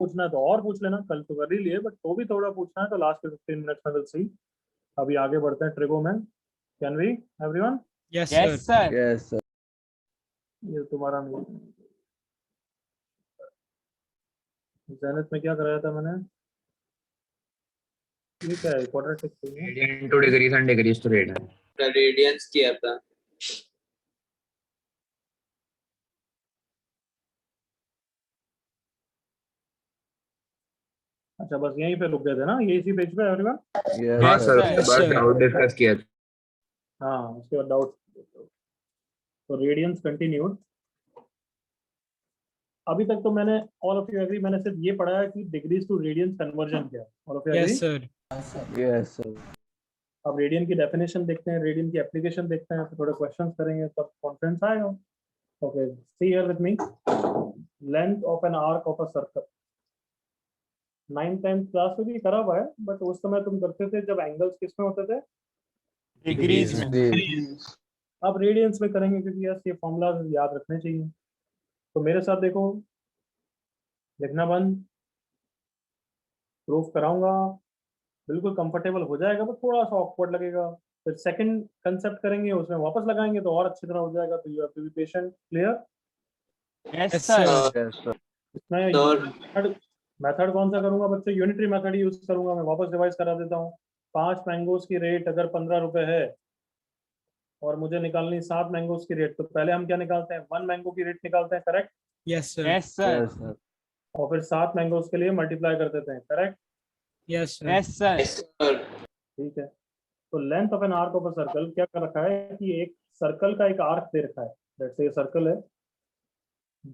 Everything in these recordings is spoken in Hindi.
पूछना है तो और पूछ लेना, कल तो कर ही लिए, बट तो भी थोड़ा पूछना है तो लास्ट के 15 मिनट्स में विल सी। अभी आगे बढ़ते हैं ट्रिगो में। Can we everyone? Yes Yes, sir. sir. Yes, sir. ये तुम्हारा नहीं, जेनिथ में क्या कराया था मैंने? ये क्या है, क्वाड्रेटिक है? Radian to degrees and degrees to radian. Radians किया था। अच्छा बस यहीं पे रुक गए थे ना, ये इसी पेज पे एवरीवन? Yes, हाँ sir. सर, Yes, बस sir. डाउट डिस्कस किया था। हाँ उसके बाद डाउट। तो रेडियंस कंटिन्यूड। अभी तक तो मैंने, ऑल ऑफ यू एग्री, मैंने सिर्फ ये पढ़ा है कि डिग्रीज टू रेडियंस कन्वर्जन क्या है। All of you agree? Yes sir. Yes, sir. अब रेडियन की डेफिनेशन देखते हैं, रेडियन की एप्लीकेशन देखते हैं, फिर थोड़े क्वेश्चंस करेंगे, तब कॉन्फिडेंस आएगा। Okay, see here with me, length of an arc of a circle. 9th 10th class में भी करा हुआ है, बट उस समय तुम करते थे जब एंगल्स किस में होते थे? Degrees में। Degrees. अब रेडियंस में करेंगे क्योंकि यस ये फॉर्मूला याद रखने चाहिए। तो मेरे साथ देखो, लिखना बंद, प्रूफ कराऊंगा, बिल्कुल कंफर्टेबल हो जाएगा, बट थोड़ा सा ऑकवर्ड लगेगा। फिर सेकंड कंसेप्ट करेंगे, उसमें वापस लगाएंगे तो और अच्छी तरह हो जाएगा। तो you have to be patient. Clear? Yes, Yes, sir. sir. Yes, sir. इसमें मेथड कौन सा करूंगा बच्चे? यूनिटरी मेथड यूज करूंगा। मैं वापस रिवाइज करा देता हूँ। 5 मैंगोज की रेट अगर 15 रुपए है और मुझे निकालनी 7 मैंगोज की रेट, तो पहले हम क्या निकालते हैं? 1 मैंगो की रेट निकालते हैं, correct? Yes sir. Yes, sir. Yes, sir. और फिर 7 मैंगोज के लिए मल्टीप्लाई कर देते हैं, correct? Yes sir. Yes, sir. ठीक है। तो length of an arc of a circle क्या कर रखा है कि एक सर्कल का एक आर्क दे रखा है। लेट्स से ये सर्कल है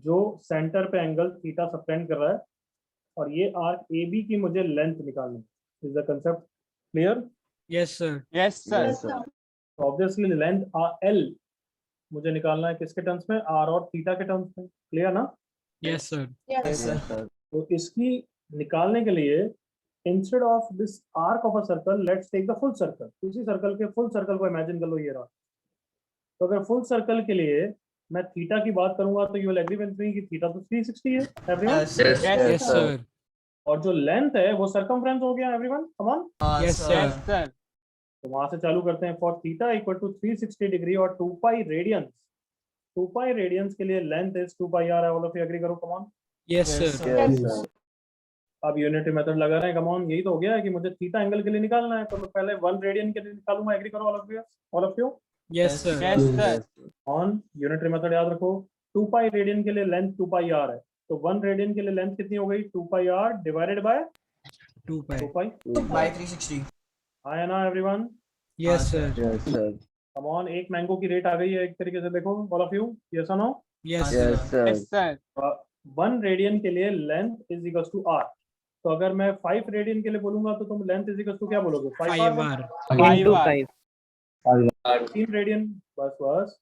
जो सेंटर पे एंगल थीटा सबटेंड कर रहा है, और ये आर्क ए बी की मुझे लेंथ निकालनी है। Is the concept clear? Yes sir. Yes, sir. Yes, sir. Obviously length L मुझे निकालना है किसके टर्म्स में? आर और थीटा के टर्म्स में। क्लियर ना? Yes sir. Yes, sir. तो इसकी निकालने के लिए instead of this arc of a circle, let's take the full circle. उसी सर्कल के फुल सर्कल को इमेजिन कर लो, ये रहा। तो अगर फुल सर्कल के लिए मैं थीटा की बात करूंगा तो you will agree with me कि थीटा तो 360 है everyone. Yes. Yes, yes sir. Sir. और जो लेंथ है वो सर्कमफ्रेंस हो गया everyone, come on. Yes Yes, sir. sir. तो वहां से चालू करते हैं। For theta equal to 360 degree और 2 पाई रेडियंस, 2 पाई रेडियंस के लिए लेंथ इज 2 पाई आर है। ऑल ऑफ यू एग्री करो, come on. Yes sir. Yes, sir. अब यूनिटी मेथड लगा रहे हैं, कम ऑन। यही तो हो गया है कि मुझे थीटा एंगल के लिए निकालना है, तो मैं पहले 1 रेडियन के लिए निकालूंगा। एग्री करो all of you? All of you yes sir. Yes, sir. Yes, sir. On. Unitary method याद रखो। 2 पाई रेडियन के लिए लेंथ 2 पाई आर है, तो 1 रेडियन के लिए लेंथ कितनी हो गई? 2 pi r divided by 2 2 pi. Pi. 360। आया ना everyone? Yes sir. Yes, sir. Come on. एक मैंगो की रेट आ गई है एक तरीके से, देखो ऑल ऑफ यू, यस और no? Yes Yes, sir. Yes, sir. sir. 1 radian के लिए length is equal to r. तो अगर मैं 5 रेडियन के लिए बोलूंगा तो तुम लेंथ इज इक्वल टू क्या बोलोगे? 5 5 आर। आर। 5 hours. 3 रेडियन, बस बस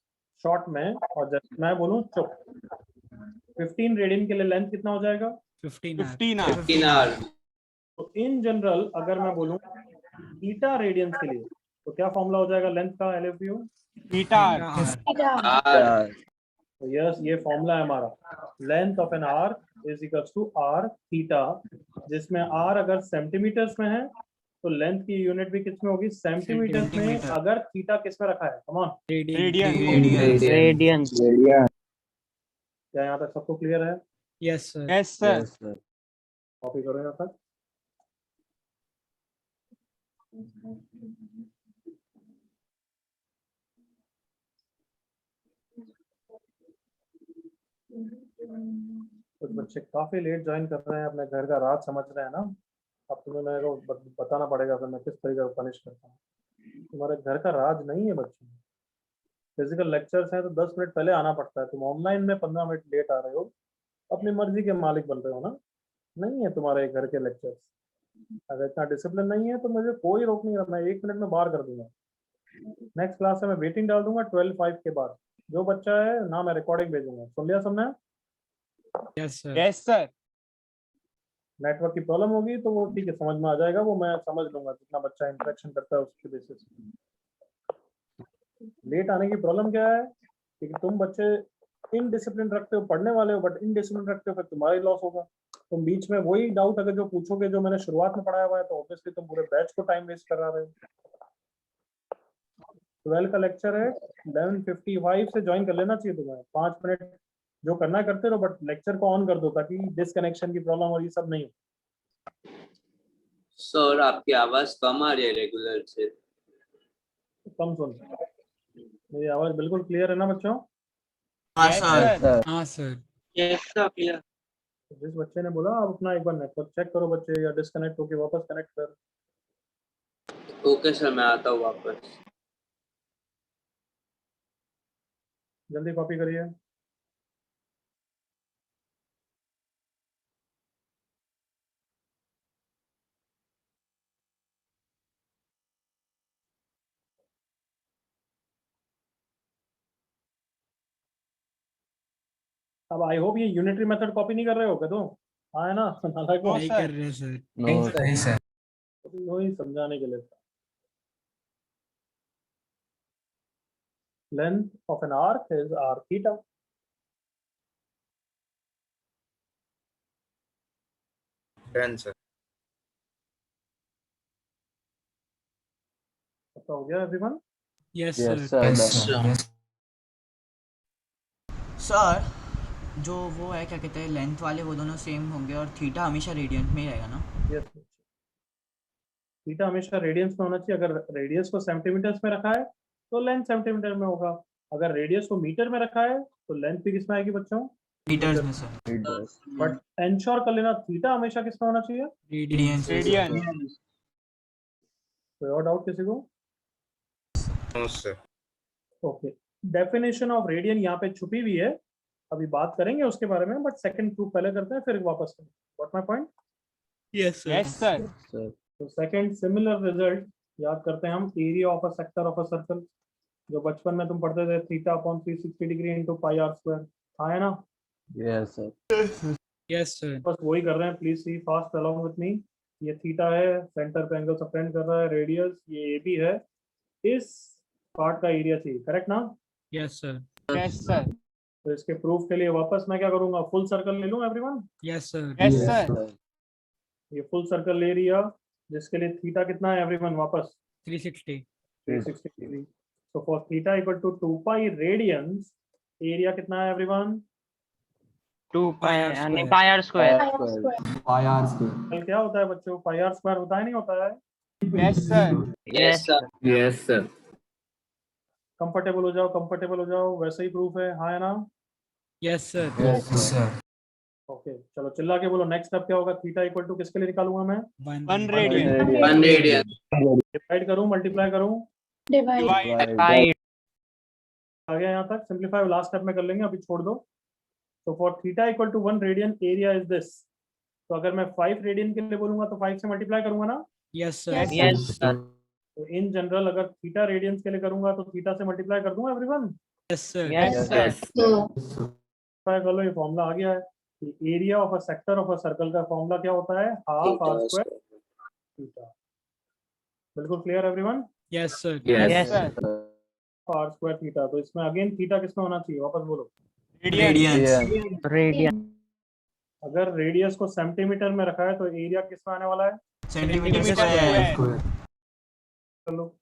शॉर्ट में। और जब मैं बोलूं चुप, 15 रेडियन के लिए लेंथ कितना हो जाएगा? 15 आर। 15 hours. 15 आवर। तो इन जनरल अगर मैं बोलूं थीटा रेडियंस के लिए तो क्या फॉर्मूला हो जाएगा लेंथ का? एलएफयू। Theta hours. Yes. तो यस, ये फॉर्मूला है हमारा। Length of an arc is equal to r theta, जिसमें आर अगर सेंटीमीटर्स में है तो लेंथ की यूनिट भी किस में होगी? सेंटीमीटर्स में। सेंटीमीटर। अगर थीटा किस में रखा है? Come on. रेडियन। रेडियन। क्या यहाँ तक सबको क्लियर है? Yes sir. Yes, sir. Yes, sir. Copy करो यहाँ तक। कुछ बच्चे काफी लेट ज्वाइन कर रहे हैं, अपने घर का राज समझ रहे हैं ना। अब तुम्हें मेरे को बताना पड़ेगा फिर मैं किस तरीके से पनिश करता हूँ। तुम्हारे घर का राज नहीं है बच्चे। फिजिकल लेक्चर्स हैं तो 10 मिनट पहले आना पड़ता है। तुम ऑनलाइन में 15 मिनट लेट आ रहे हो, अपनी मर्जी के मालिक बन रहे हो ना। नहीं है तुम्हारे घर के लेक्चर्स। अगर इतना डिसिप्लिन नहीं है तो मुझे कोई रोक नहीं रहा, मैं 1 मिनट में बाहर कर दूंगा। नेक्स्ट क्लास में मैं वेटिंग डाल दूंगा 12:05 के बाद। जो बच्चा है ना, मैं रिकॉर्डिंग भेजूंगा। सुन लिया सबने? Yes sir. Yes, sir. Network की प्रॉब्लम होगी तो वो ठीक है, समझ में आ जाएगा, वो मैं समझ लूंगा। जितना बच्चा इंटरेक्शन करता है उसके बेसिस। लेट आने की प्रॉब्लम क्या है? क्योंकि तुम बच्चे इनडिसिप्लिन रखते हो, पढ़ने वाले हो, बट इनडिसिप्लिन रखते हो, फिर तुम्हारा ही लॉस होगा। तुम बीच में वही डाउट अगर जो पूछोगे जो मैंने शुरुआत में पढ़ाया हुआ है तो ऑब्वियसली तुम पूरे बैच को टाइम वेस्ट करा रहे हो। 12 का लेक्चर है, 11:55 से ज्वाइन कर लेना चाहिए तुम्हें। 5 मिनट जो करना है करते रहो, बट लेक्चर को ऑन कर दो ताकि डिसकनेक्शन की प्रॉब्लम और ये सब नहीं हो। सर आपकी आवाज कम आ रही है रेगुलर से। कम सुन, मेरी आवाज बिल्कुल क्लियर है ना बच्चों? Yes, sir. sir. हाँ सर। Yes sir clear. जिस बच्चे ने बोला आप अपना एक बार नेटवर्क चेक करो बच्चे, या डिस्कनेक्ट होके वापस कनेक्ट कर। ओके सर मैं आता हूँ वापस। जल्दी कॉपी करिए। अब आई होप ये यूनिटरी मेथड कॉपी नहीं कर रहे हो क्या तुम? हाँ है ना? नालायकों, नहीं sir. कर रहे सर। No, वही समझाने के लिए। Length of an arc is r theta. Done, sir. पता हो गया everyone? Yes yes, sir. sir. done. Sir जो वो है क्या कहते हैं लेंथ वाले वो दोनों सेम होंगे और थीटा हमेशा रेडियंट में ही रहेगा ना? यस, थीटा हमेशा रेडियंस में होना चाहिए। अगर रेडियस को सेंटीमीटर्स में रखा है तो लेंथ सेंटीमीटर में होगा। अगर रेडियस को मीटर में रखा है तो लेंथ भी किस में आएगी बच्चों? मीटर्स में sir. It does. But ensure कर लेना थीटा हमेशा किस में होना चाहिए। रेडियंस। Radian. कोई और डाउट किसी को? No, sir. Okay, definition of radian यहाँ पे छुपी हुई है, अभी बात करेंगे उसके बारे में, बट सेकंड प्रूफ पहले करते हैं फिर वापस करेंगे। What my point? Yes sir. Yes, sir. Sir. तो सेकंड सिमिलर रिजल्ट याद करते हैं हम। Area of a sector of a circle, जो बचपन में तुम पढ़ते थे, theta upon 360 degree into pi r square. हाँ है ना? Yes, sir. Yes sir. बस वही कर रहे हैं, please see fast along with me. ये थीटा है, सेंटर पे एंगल सबटेंड कर रहा है, रेडियस ये ए बी है, इस पार्ट का एरिया चाहिए, करेक्ट ना? Yes sir. Yes, sir. तो इसके प्रूफ के लिए वापस मैं क्या करूंगा, फुल सर्कल ले लूं everyone. Yes sir. Yes, Yes, sir. sir. ये फुल सर्कल ले लिया, जिसके लिए थीटा कितना है एवरीवन? वापस 360। 360 degree. So for theta equal to 2 pi radians, area कितना है everyone? 2 pi r square. pi r square. कल क्या होता है बच्चों? पाई आर स्क्वायर होता है नहीं होता है? Yes, sir. Yes sir. Yes, sir. Comfortable हो जाओ, वैसे ही प्रूफ है, हाँ है ना? Yes sir. Yes, sir. Okay चलो चिल्ला के बोलो, नेक्स्ट स्टेप क्या होगा? थीटा इक्वल टू किसके लिए निकालूंगा मैं? 1 radian. One radian. डिवाइड करूं, मल्टीप्लाई करूं? Divide. Divide. आ गया यहाँ तक? सिंपलीफाई लास्ट स्टेप में कर लेंगे, अभी छोड़ दो। तो for theta equal to 1 radian area is this. तो अगर मैं 5 रेडियन के लिए बोलूंगा तो 5 से मल्टीप्लाई करूंगा ना? Yes sir. Yes, sir. तो इन जनरल अगर थीटा रेडियंस के लिए करूंगा तो थीटा से मल्टीप्लाई कर दूंगा everyone. Yes sir. Yes, sir. कर लो, ये फॉर्मूला आ गया है कि area of a sector of a circle का फॉर्मूला क्या होता है? Half r square theta. बिल्कुल clear everyone? Yes sir. Yes. Yes, sir. R square theta. तो इसमें अगेन थीटा किसमें होना चाहिए? वापस बोलो। Radian. Radian. अगर रेडियस को सेंटीमीटर में रखा है तो एरिया किसमें आने वाला है? Centimetre Meter square. square. चलो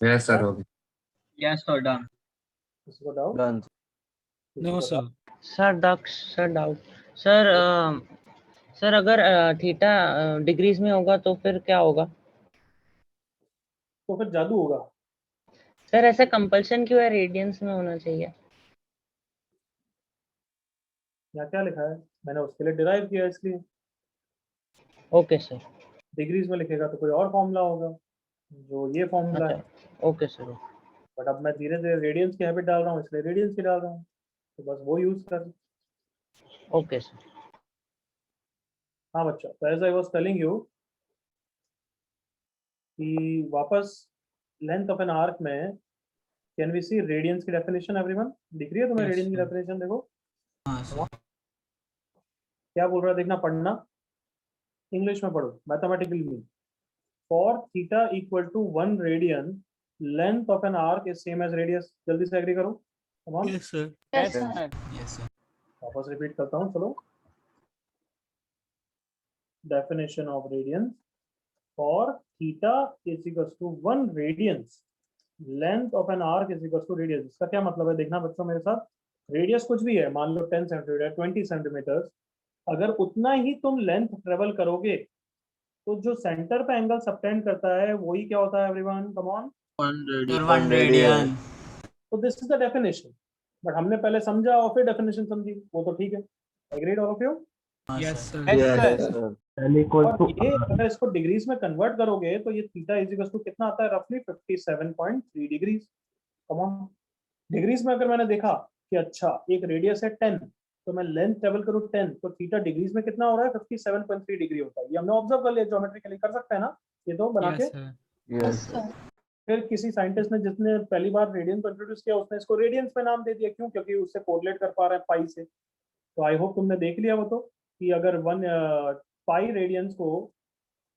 Yes, sir. Okay. Yes, sir. Done. किसी को doubt? Done. No sir. Sir, ducks. Sir, doubt. Sir sir अगर थीटा डिग्रीज में होगा तो फिर क्या होगा? तो फिर जादू होगा। सर ऐसा कंपल्शन क्यों है रेडियंस में होना चाहिए? यहाँ क्या लिखा है, मैंने उसके लिए डिराइव किया इसलिए। Okay sir. डिग्रीज में लिखेगा तो कोई और फॉर्मूला होगा, जो ये फॉर्मूला है। अच्छा ओके सर। बट अब मैं धीरे धीरे रेडियंस की हैबिट डाल रहा हूँ, इसलिए रेडियंस की डाल रहा हूँ, तो बस वो यूज कर। Okay sir. हाँ बच्चा, तो as I was telling you कि वापस लेंथ ऑफ एन आर्क में कैन वी सी रेडियंस की डेफिनेशन एवरीवन? दिख रही है तुम्हें Yes, रेडियंस की sir. डेफिनेशन? देखो हाँ सर। क्या बोल रहा है, देखना, पढ़ना, इंग्लिश में पढ़ो, mathematically mean. For theta equal to 1 radian length of an arc is same as radius. जल्दी से एग्री करो, come on. Yes, sir. Yes, sir. Yes sir. वापस रिपीट करता हूँ, चलो। Definition of radians, for theta is equal to 1 radians length of an arc is equal to radius. इसका क्या मतलब है, देखना बच्चों मेरे साथ। रेडियस कुछ भी है, मान लो 10 सेंटीमीटर, 20 सेंटीमीटर, अगर उतना ही तुम लेंथ ट्रेवल करोगे तो जो सेंटर पे एंगल सबटेंड करता है वही क्या होता है एवरीवन? Come on. 1 रेडियन। तो this is the definition. But हमने पहले समझा और फिर डेफिनेशन समझी, वो तो ठीक है। Agreed all of you? Yes, sir. Yes, sir. और ये अगर इसको डिग्रीज में कन्वर्ट करोगे तो ये थीटा इज इक्वल टू कितना आता है? रफली 57.3 डिग्रीज। Come on. डिग्रीज में अगर मैंने देखा कि अच्छा एक रेडियस है 10, तो मैं लेंथ ट्रेवल करूँ 10, तो थीटा डिग्रीज में कितना हो रहा है? 57.3 डिग्री होता है। ये हमने ऑब्जर्व कर लिया, ज्योमेट्रिकली कर सकते हैं ना ये तो बना के। Yes, sir. फिर किसी साइंटिस्ट ने जिसने पहली बार रेडियंस को इंट्रोड्यूस किया, उसने इसको रेडियंस में नाम दे दिया। क्यों? क्योंकि उससे कोरिलेट कर पा रहे हैं पाई से। तो आई होप तुमने देख लिया वो तो, कि अगर 1 पाई रेडियंस को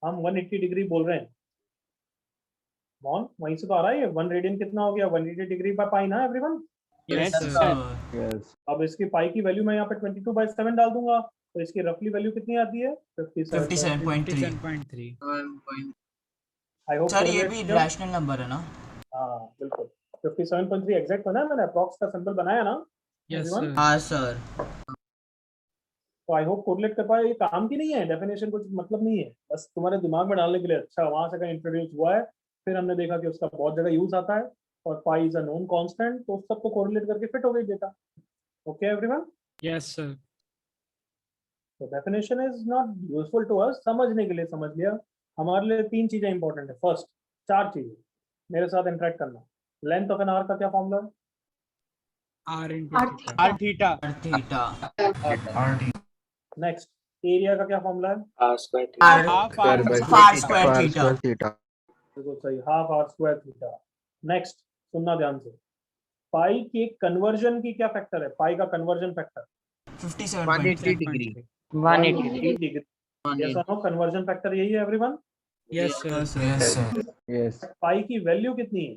हम 180 डिग्री बोल रहे हैं, मॉन वहीं से तो आ रहा है ये। 1 रेडियन कितना हो गया? 180 डिग्री बाय पाई ना everyone. Yes, Yes, sir. sir. अब इसकी पाई की वैल्यू मैं यहाँ पे 22/7 डाल दूंगा, तो इसकी रफली वैल्यू कितनी आती है? 57। 57.3। 57.3. आई होप सर ये भी रैशनल नंबर है ना? हाँ बिल्कुल, 57.3 एग्जैक्ट बनाया मैंने, अप्रॉक्स का सिंबल बनाया ना Yes, everyone? sir. हाँ सर। तो आई होप कोरिलेट कर पाए। ये काम की नहीं है डेफिनेशन, कुछ मतलब नहीं है, बस तुम्हारे दिमाग में डालने के लिए। अच्छा वहां से कहीं इंट्रोड्यूस हुआ है, फिर हमने देखा कि उसका बहुत जगह यूज आता है, और pi is a known constant, तो उस सबको कोरिलेट करके फिट हो गई data. Okay everyone? Yes, sir. तो definition is not useful to us, समझने के लिए समझ लिया। हमारे लिए 3 चीजें इंपॉर्टेंट है। फर्स्ट, 4 चीजें मेरे साथ इंटरेक्ट करना। लेंथ ऑफ एन आर्क का क्या फॉर्मूला है? R into theta. R theta. Theta. Next, area का क्या फॉर्मूला है? R square Half R far square theta. बिल्कुल सही, half r square theta. Next, सुनना ध्यान से, पाई के कन्वर्जन की क्या फैक्टर है? पाई का conversion factor 57.3। degree. 180 degree. Yes और नो, कन्वर्जन फैक्टर यही है everyone? Yes, sir. Yes sir. Yes pi की वैल्यू कितनी है?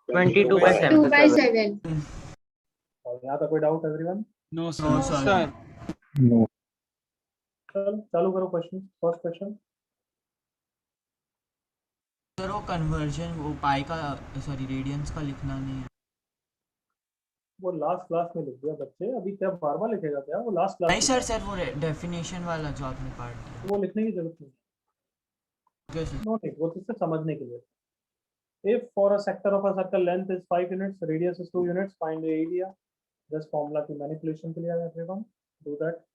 22/7 और यहाँ तक कोई doubt everyone? No, sir. No sir. Sir. चलो चालू करो क्वेश्चन। फर्स्ट क्वेश्चन, सर वो कन्वर्जन वो पाई का सॉरी रेडियंस का लिखना नहीं है। वो लास्ट क्लास में लिख दिया बच्चे, अभी क्या बार बार लिखेगा क्या? वो लास्ट क्लास नहीं सर, सर वो डेफिनेशन वाला जो आपने पार्ट दिया। वो लिखने की जरूरत नहीं। Okay sir. नो नहीं, वो तो सिर्फ समझने के लिए। If for a sector of a circle length is 5 units, radius is 2 units, find the area. This formula की manipulation के लिए आया everyone. Do that.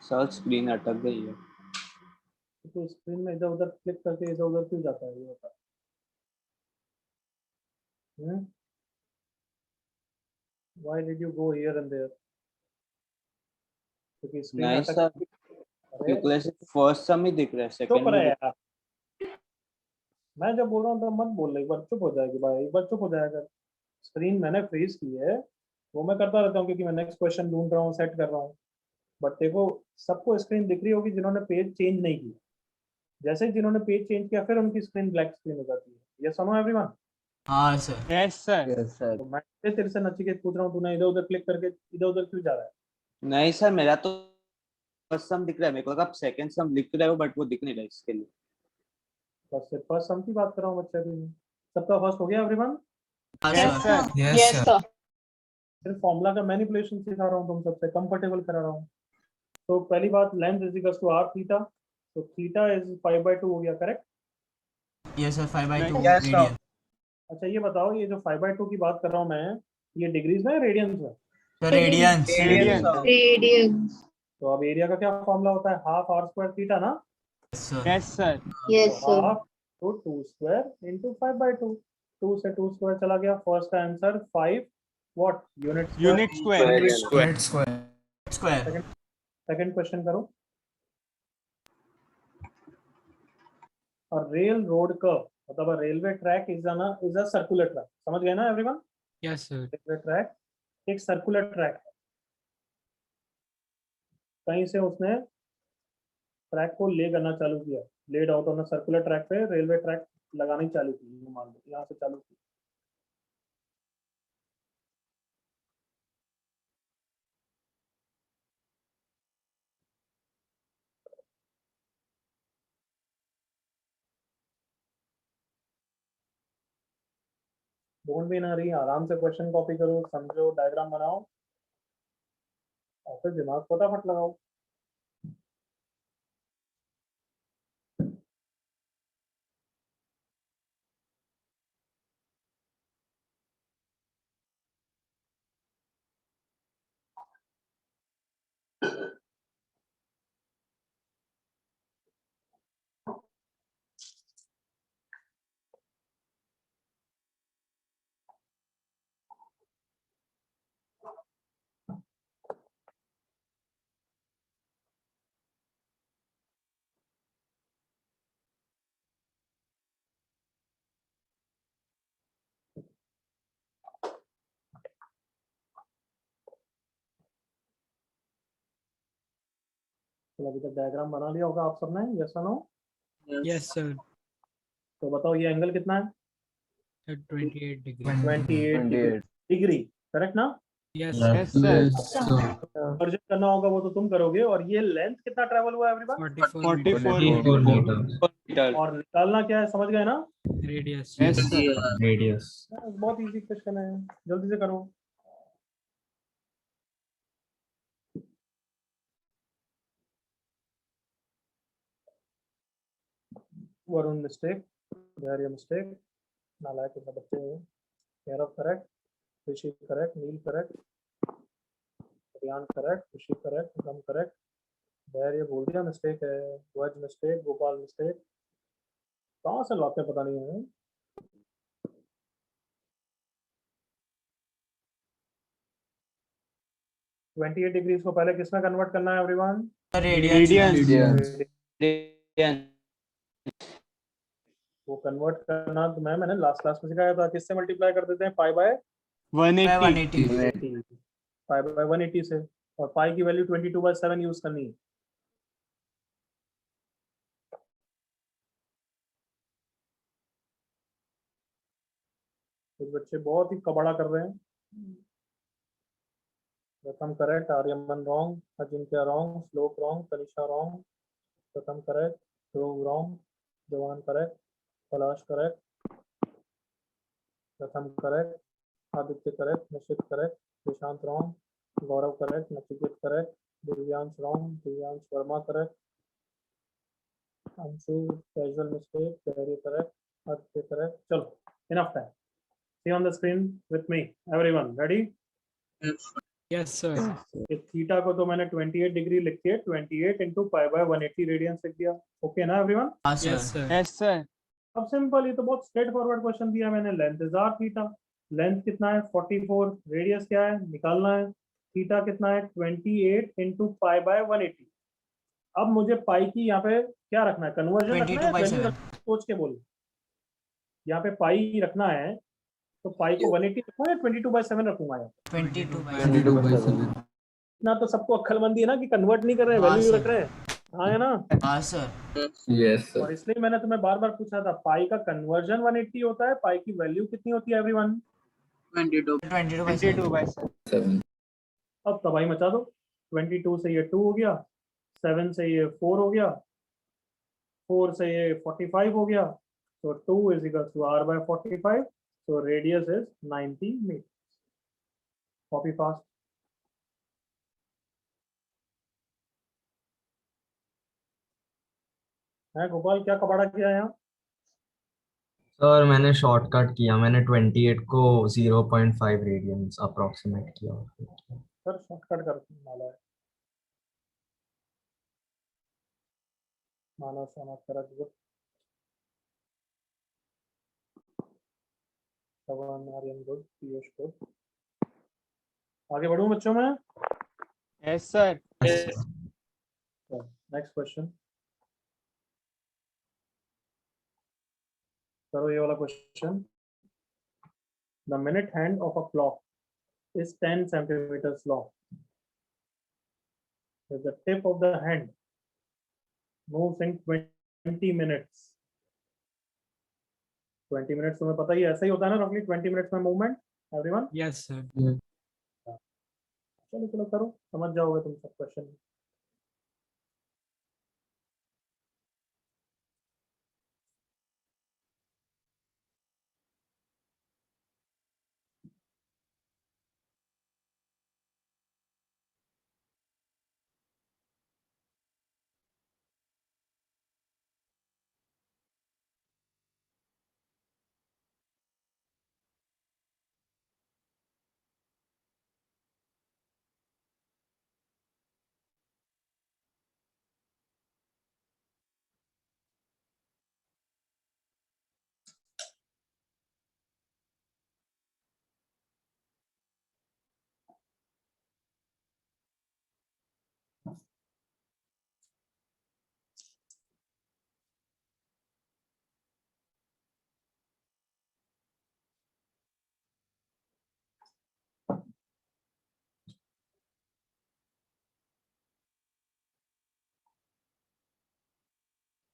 Sir screen अटक गई है। तो स्क्रीन में इधर उधर क्लिक करके इधर उधर क्यों जाता है ये बता? Why did you go here and there? क्योंकि स्क्रीन नहीं अटक। सर, अरे क्योंकि फर्स्ट सम ही दिख रहा है, चुप सेकंड रहे में यार, मैं जब बोल रहा हूँ तो मत बोल, एक बार चुप हो जाएगी भाई, एक बार चुप हो जाएगा। स्क्रीन मैंने फ्रीज की है, वो मैं करता रहता हूँ क्योंकि मैं नेक्स्ट क्वेश्चन ढूंढ रहा हूँ, सेट कर रहा हूँ। बट देखो, सबको स्क्रीन दिख रही होगी जिन्होंने पेज चेंज नहीं किया। जैसे ही जिन्होंने पेज चेंज किया फिर उनकी स्क्रीन ब्लैक स्क्रीन हो जाती है। ये सुनो एवरीवन। हाँ sir. Yes, sir. Yes, sir. तो मैं तेरे से नचिकेत पूछ रहा हूँ, तूने इधर उधर क्लिक करके इधर उधर क्यों जा रहा है? नहीं सर, मेरा तो फर्स्ट सम दिख रहा है, मेरे को लगा सेकंड सम लिख रहे हो बट वो दिख नहीं रहा इसके लिए। बस सिर्फ फर्स्ट सम की बात कर रहा हूँ बच्चे भी। सबका फर्स्ट हो गया एवरीवन? हाँ Yes, sir. sir. Yes, sir. सिर्फ फॉर्मूला का मैनिपुलेशन सिखा रहा हूँ, तुम सबसे कंफर्टेबल करा रहा हूँ। तो पहली बात, length is equal to r theta, तो थीटा इज 5/2 हो गया, correct? Yes sir, 5/2 Yes, sir. Radian. अच्छा ये बताओ, ये जो 5/2 की बात कर रहा हूँ मैं, ये डिग्रीज में है रेडियंस में? Sir radians. Radians. Radians. तो अब एरिया का क्या फॉर्मूला होता है? हाफ आर स्क्वायर थीटा ना? Yes sir. Yes, sir. Yes, तो sir. हाफ तो 2 स्क्वायर इंटू 5/2, 2 से 2 स्क्वायर चला गया। फर्स्ट का answer 5 what unit Unit square. Square. Second question करो। और रेल रोड कर्व मतलब railway track is a circular track, समझ गए ना everyone? Yes, sir. Railway track एक सर्कुलर ट्रैक है। कहीं से उसने ट्रैक को ले करना चालू किया, laid out on circular track पे रेलवे ट्रैक लगानी चालू की, मान लो यहाँ से चालू की। ढूंढ भी ना रही, आराम से क्वेश्चन कॉपी करो, समझो, डायग्राम बनाओ और फिर दिमाग फटाफट लगाओ। तो अभी तक डायग्राम बना लिया होगा आप सबने, यस और नो? Yes, sir. तो बताओ ये एंगल कितना है? 28 degree. 28 डिग्री, करेक्ट ना? Yes, sir. कन्वर्जन करना होगा वो तो तुम करोगे। और ये लेंथ कितना ट्रेवल हुआ एवरीवन? 44 44 meter. और निकालना क्या है, समझ गए ना? radius. Yes, sir. Radius. बहुत इजी क्वेश्चन है, जल्दी से करो। वरुण मिस्टेक, धैर्य मिस्टेक, नालायक के बच्चे हैं। केरव करेक्ट, ऋषि करेक्ट, नील करेक्ट, अभियान करेक्ट, ऋषि करेक्ट, गम करेक्ट, धैर्य बोल दिया मिस्टेक है, ध्वज मिस्टेक, गोपाल मिस्टेक। कहाँ से लाते पता नहीं है। ट्वेंटी 28 डिग्रीज को पहले किसमें कन्वर्ट करना है एवरीवन? रेडियंस। Radius. वो कन्वर्ट करना तो मैंने लास्ट क्लास में सिखाया था। किससे मल्टीप्लाई कर देते हैं? Pi by 180. 180। पाई बाय 180 से। और पाई की वैल्यू 22/7 यूज करनी है। कुछ बच्चे बहुत ही कबाड़ा कर रहे हैं। Pratham correct, Aryaman wrong, Ajinkya wrong, Shlok wrong, Tanisha wrong, Pratham correct, Dhruv wrong, Jawan correct, Palash correct, Pratham correct, Aditya correct, Nishchit correct, Prashant wrong, Gaurav correct, Nachiket correct, Divyansh wrong, Divyansh Verma correct, Anshu casual mistake, Dhairya correct, Aditya correct. चलो enough time. See on the screen with me everyone, ready? Yes, sir. ये थीटा को तो मैंने 28 डिग्री लिख के 28 इंटू पाई बाय 180 रेडियंस लिख दिया। ओके ना एवरीवन? हाँ Yes, sir. sir. Yes, sir. अब सिंपल, ये तो बहुत स्ट्रेट फॉरवर्ड क्वेश्चन दिया मैंने। Length is r theta, length कितना है? 44, रेडियस क्या है निकालना है। थीटा कितना है? 28 इंटू पाई बाय 180। अब मुझे पाई की यहाँ पे क्या रखना है? कन्वर्जन रखना है, 22/7। सोच के बोलो। यहाँ पे पाई रखना है तो पाई को 180 रखूँ या 22/7 रखूंगा यार? 22/7। इतना तो सबको अक्लमंदी है ना कि कन्वर्ट नहीं कर रहे हैं, हाँ, वैल्यू सर। रख रहे हैं। हाँ है ना? हाँ सर। Yes, और इसलिए मैंने तुम्हें बार बार पूछा था, पाई का कन्वर्जन 180 होता है, पाई की वैल्यू कितनी होती है एवरीवन? 22/7। अब तबाही मचा दो। 22 से ये 2 हो गया, 7 से ये 4 हो गया, 4 से ये 45 हो गया, तो 2 is equal to r/45, so radius is 90 meters. Copy fast. है गोपाल, क्या कबाड़ा किया है यहाँ? सर मैंने शॉर्टकट किया, मैंने 28 को 0.5 रेडियंस अप्रोक्सीमेट किया। सर शॉर्टकट कर माला है, मानव सोना करक गुड श्रवण आर्यन गुड पीयूष गुड। आगे बढ़ूं बच्चों में? Yes, sir. नेक्स्ट क्वेश्चन करो, ये वाला question. The minute hand of a clock is 10 centimeters long. If the tip of the hand moves in 20 minutes, 20 minutes तुम्हें पता ही है, ऐसा ही होता है ना रफली 20 मिनट्स में मूवमेंट एवरीवन? Yes, sir. चलो चलो करो, समझ जाओगे तुम सब question.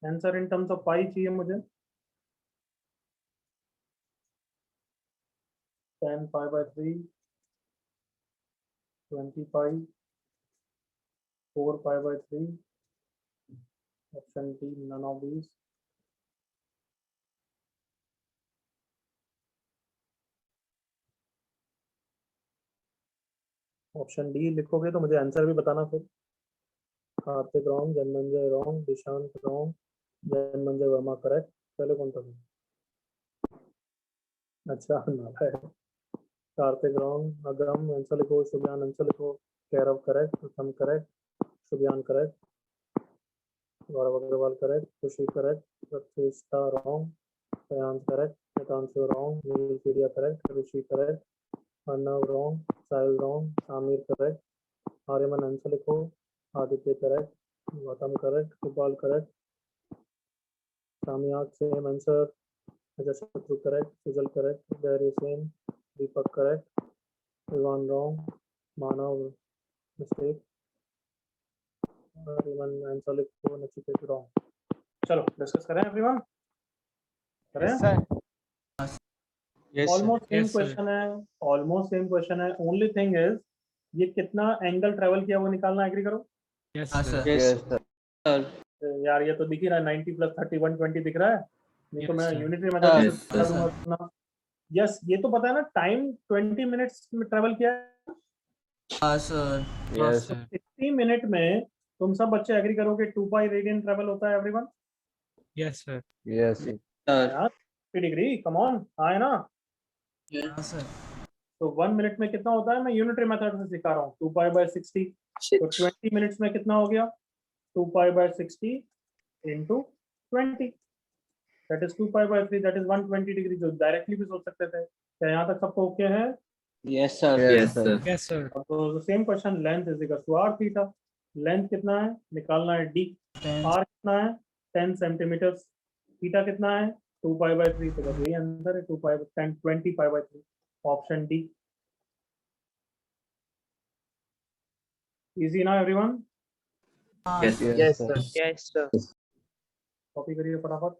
Answer in terms of pi चाहिए मुझे। 10 pi/3, 20 pi, 4 pi/3, option D none of these. Option D लिखोगे तो मुझे आंसर भी बताना फिर। Kartik wrong, Janmanjay wrong, Dishant wrong, Janmanjay Verma correct. पहले कौन था? अच्छा नाला है। कार्तिक रॉन्ग, अगम आंसर लिखो, शुभयान आंसर लिखो, Kairav correct, Pratham correct, Shubhyan correct, Gaurav Agarwal correct, Khushi correct, Pratishtha wrong, Priyansh correct, Ekanshu wrong, Neelpidia correct, Rishi correct, Arnav wrong, Sahil wrong, Aamir correct, Aryaman answer लिखो, Aditya correct, Gautam correct, Gopal correct, Samyak same answer, Ajay Shatru correct, Sujal correct, Gary same, Deepak correct, Ivan wrong, Manav mistake, everyone answer लिखो, नचिकेत रॉन्ग। चलो डिस्कस करें एवरीवन, करें? Yes, sir. Almost same Yes, sir. Question है, ऑलमोस्ट सेम क्वेश्चन है। ओनली थिंग इज ये कितना एंगल ट्रेवल किया वो निकालना, एग्री करो। Yes, हाँ sir. सर। Yes, sir. यार ये तो दिख ही रहा है, 90 + 30 120 दिख रहा है, नहीं तो Yes, मैं sir. यूनिटरी मेथड से Yes, बता sir. दूंगा अपना। यस ये तो पता है ना, टाइम 20 मिनट्स में ट्रेवल किया है। हाँ सर। Yes, sir. 60 मिनट में तुम सब बच्चे एग्री करोगे 2 पाई रेडियन ट्रेवल होता है everyone? Yes, sir. Yes, sir. यार 50 डिग्री, कम ऑन, हाँ है ना? हाँ सर। तो 1 मिनट में कितना होता है, मैं यूनिटरी मेथड से सिखा रहा हूँ, 2 पाई/60, तो 20 मिनट्स में कितना हो गया, 2 पाई/60 into 20, दैट इज 2 पाई/3, दैट इज 120 डिग्री। जो डायरेक्टली भी सोच सकते थे। क्या यहाँ तक सबको ओके है? Yes sir. Yes, sir. Yes, sir. तो same question, length is equal to r theta. Length कितना है निकालना है, d। 10 r कितना है 10 सेंटीमीटर, थीटा कितना है 2 पाई बाय 3, तो बस यही आंसर है, 2 पाई 10 20 पाई बाय 3, ऑप्शन डी। इजी ना एवरीवन? हाँ Yes. Yes, sir. Yes sir. Copy करिए फटाफट।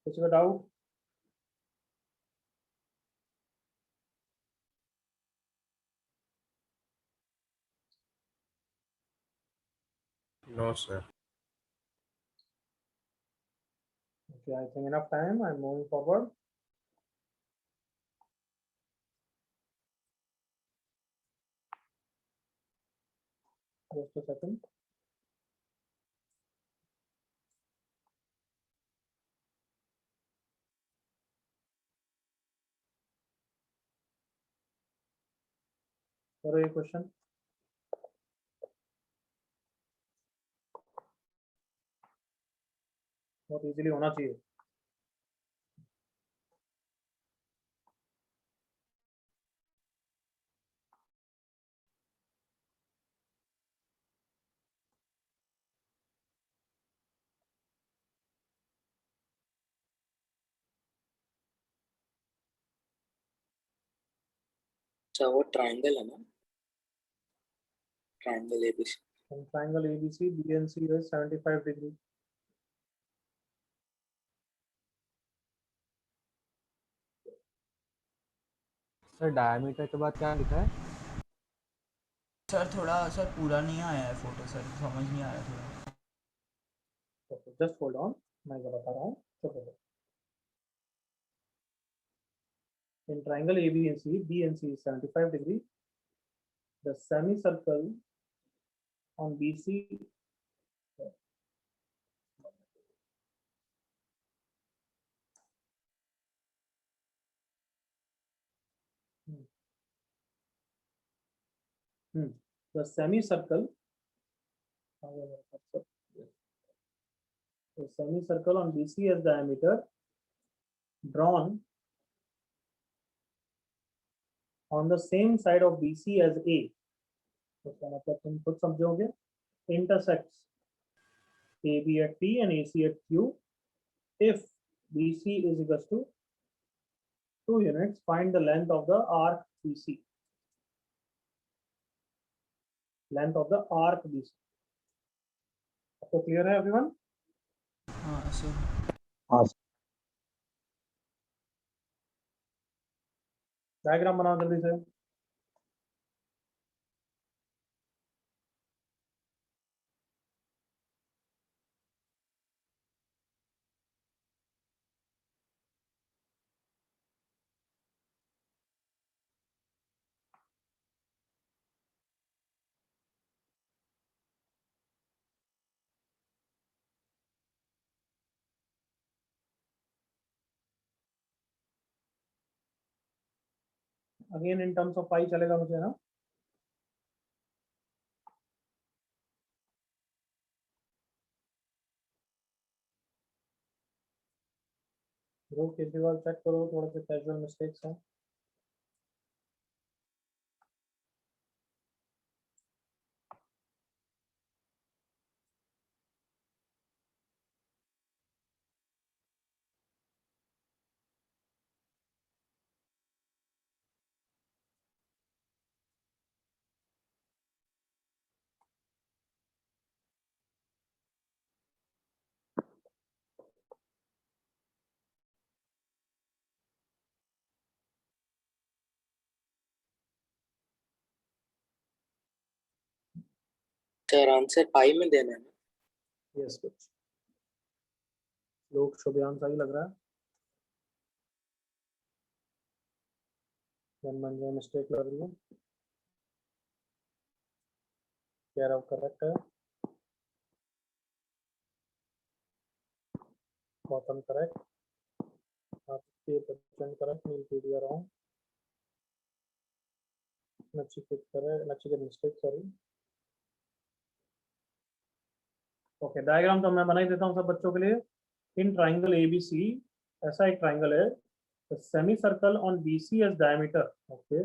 किसी का doubt? No, sir. Okay, I think enough time. I'm moving forward. Just a second. करो ये क्वेश्चन। बहुत इजीली होना चाहिए। अच्छा वो ट्रायंगल है ना, triangle ABC. And triangle ABC, BNC is 75 degree. Sir diameter के बाद क्या लिखा है? सर थोड़ा सर पूरा नहीं आया है फोटो, सर समझ नहीं आया थोड़ा। Okay, just hold on. मैं क्या बता रहा हूँ। चलो। In triangle ABC, BNC is 75 degree. The semicircle on BC the semicircle the semicircle on BC has diameter drawn on the same side of BC as A. तो इसका मतलब तुम खुद समझोगे। Intersects AB at P and AC at Q. If BC is equals to 2 units, find the length of the arc BC. Length of the arc BC. आपको क्लियर है एवरीवन? हाँ सर। डायग्राम बनाओ जल्दी से। अगेन इन टर्म्स ऑफ पाई चलेगा मुझे ना? ग्रुप केजरीवाल चेक करो, थोड़े से कैजुअल मिस्टेक्स हैं। सर आंसर पाई में देना है ना? यस कुछ लोग शुभयान सही लग रहा है। जनमंजय मिस्टेक लग रही है। केयर ऑफ करेक्ट है। गौतम करेक्ट। आपके Bachchan correct, Neel Pidia wrong. Nachiket mistake, sorry. Okay, diagram तो मैं बना ही देता हूँ सब बच्चों के लिए। इन ट्राइंगल एबीसी, ऐसा एक ट्राइंगल है, semi circle on BC as diameter. Okay,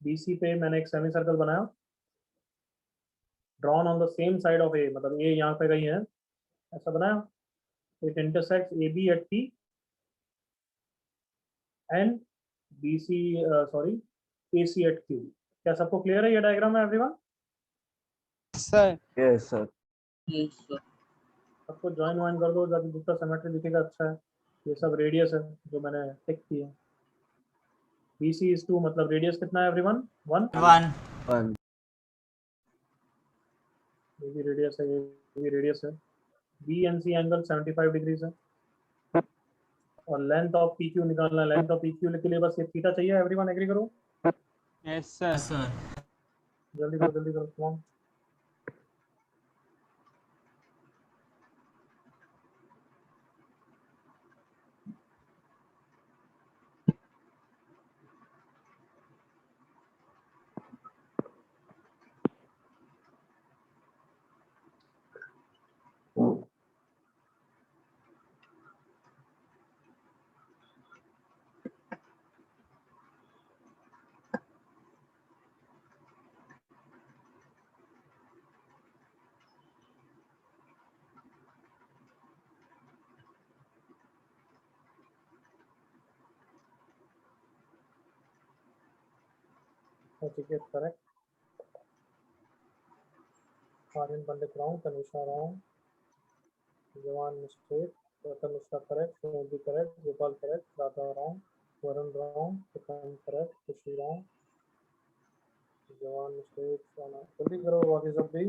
BC पे मैंने एक सेमी सर्कल बनाया, drawn on the same side of A, मतलब ए यहाँ पे कहीं है, ऐसा बनाया। It intersects A B at T and B C, sorry, A C at Q. क्या सबको क्लियर है ये डायग्राम है एवरीवन? Sir yes sir. सबको ज्वाइन वाइन कर दो ताकि जितना सिमेट्री दिखेगा अच्छा है। ये सब रेडियस है जो मैंने टिक किए। बी सी इज 2, मतलब रेडियस कितना है एवरीवन? 1। 1 1 ये भी रेडियस है, ये भी रेडियस है। B N C angle 75 degrees है। और लेंथ ऑफ पी क्यू निकालना है। लेंथ ऑफ पी क्यू के लिए बस ये थीटा चाहिए। एवरीवन एग्री करो? Yes sir. सर। जल्दी करो, जल्दी करो, come on। ठीक है, करेक्ट। आर्यन पर लिख रहा हूँ, Tanisha wrong, Jawan mistake, Gautam Mishra correct, Modi correct, Gopal correct, Radha wrong, Varun wrong, Prakash correct, Khushi wrong, Jawan mistake, जल्दी करो बाकी सब भी।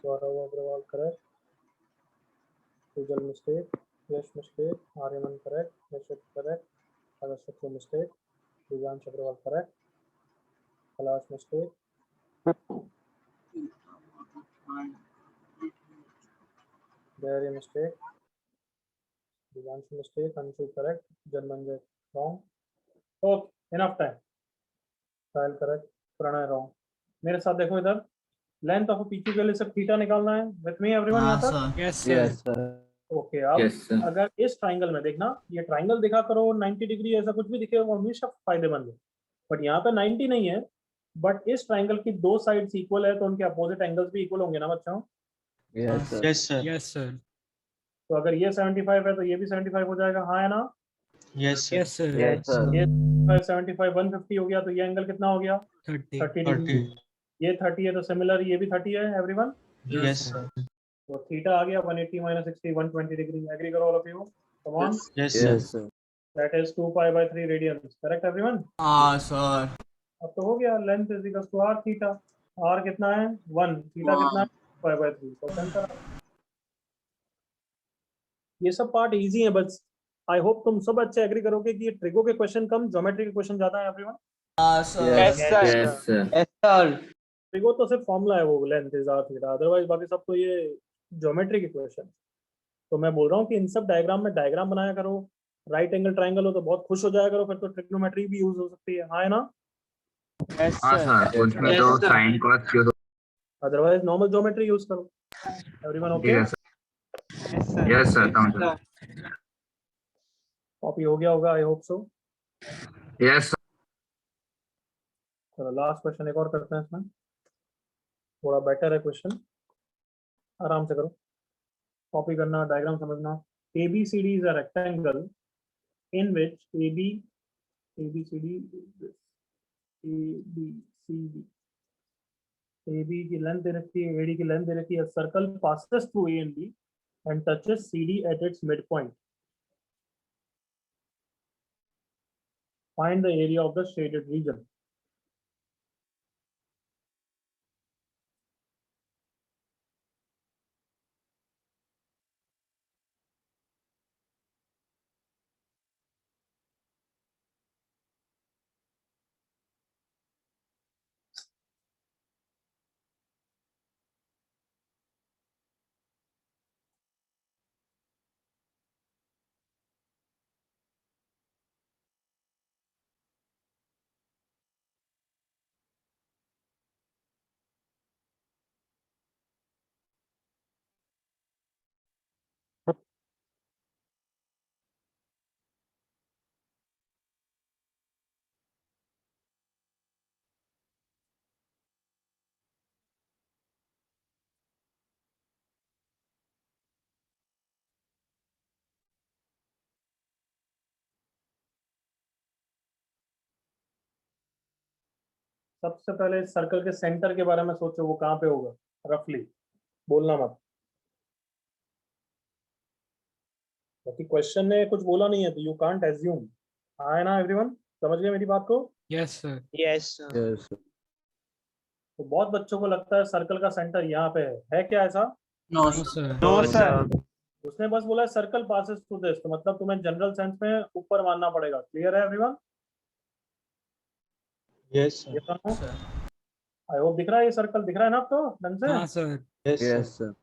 Gaurav Agarwal correct, Sujal mistake, Yash mistake, Aryaman correct, Nishchit correct, अगर Shatru mistake, Divyansh Agarwal correct, Kailash mistake, Dhairya mistake, Divyansh mistake, Anshu correct, Janmanjay wrong. Okay, enough time. Sahil correct, Pranay wrong. मेरे साथ देखो इधर, लेंथ ऑफ पीक्यू के लिए सब थीटा निकालना है। विथ मी एवरीवन हाँ यहाँ तक? सर। Yes sir. ओके, अब अगर इस ट्राइंगल में देखना, ये ट्राइंगल दिखा करो 90 डिग्री, ऐसा कुछ भी दिखे वो हमेशा फायदेमंद है। बट यहाँ पे 90 नहीं है, बट इस ट्राइंगल की दो साइड्स इक्वल है तो उनके अपोजिट एंगल्स भी इक्वल होंगे ना बच्चों? Yes sir. Yes sir. Yes sir. तो अगर ये 75 है तो ये भी 75 हो जाएगा, हाँ है ना? Yes sir. Yes sir. Yes sir. ये 75 150 हो गया, तो ये एंगल कितना हो गया? 30 डिग्री। ये 30 है तो सिमिलर ये भी 30 है एवरीवन। Yes sir. तो थीटा आ गया 180 - 60 120 डिग्री। एग्री करो all of you? Come on. Yes yes sir. That is 2 pi by 3 radians. Correct everyone? हाँ सर। अब तो हो गया, length is equal to r theta. R कितना है? 1, थीटा कितना है? Pi by 3। तो आंसर। ये सब पार्ट इजी है, बस आई होप तुम सब अच्छे एग्री करोगे कि ये ट्रिगो के क्वेश्चन कम, ज्योमेट्री के क्वेश्चन ज्यादा है एवरीवन। हाँ sir. Yes sir. Yes sir. Trigo तो सिर्फ फॉर्मूला है, वो length is r theta, otherwise बाकी सब तो ये ज्योमेट्री के क्वेश्चन। तो मैं बोल रहा हूँ कि इन सब डायग्राम में डायग्राम बनाया करो। राइट एंगल ट्राइंगल हो तो बहुत खुश हो जाया करो, फिर तो ट्रिग्नोमेट्री भी यूज हो सकती है, हाँ है ना? यस हाँ सर। सर, उसमें तो sine cos use otherwise normal geometry use करो। Everyone okay? है sir. Yes sir. Yes sir, समझ कॉपी हो गया होगा, I hope so. Yes sir. चलो लास्ट क्वेश्चन एक और करते हैं, इसमें थोड़ा बेटर है क्वेश्चन, आराम से करो। कॉपी करना, डायग्राम समझना। A B C D is a rectangle in which A B C D A B की लेंथ दे रखी है, ए डी की लेंथ दे रखी है। Circle passes through A and B and touches C D at its midpoint. Find the area of the shaded region. सबसे पहले इस सर्कल के सेंटर के बारे में सोचो, वो कहाँ पे होगा रफली, बोलना मत। बाकी क्वेश्चन ने कुछ बोला नहीं है तो यू कांट एज्यूम। हाँ है ना एवरीवन, समझ गए मेरी बात को? Yes sir. Yes Yes, sir. तो बहुत बच्चों को लगता है सर्कल का सेंटर यहाँ पे है क्या ऐसा? No sir. No sir. उसने बस बोला सर्कल पासेस थ्रू दिस, तो मतलब तुम्हें जनरल सेंस में ऊपर मानना पड़ेगा। क्लियर है एवरीवन? यस ये तो सर आई होप दिख रहा है, ये सर्कल दिख रहा है ना आपको ढंग से? हाँ सर। Yes, sir.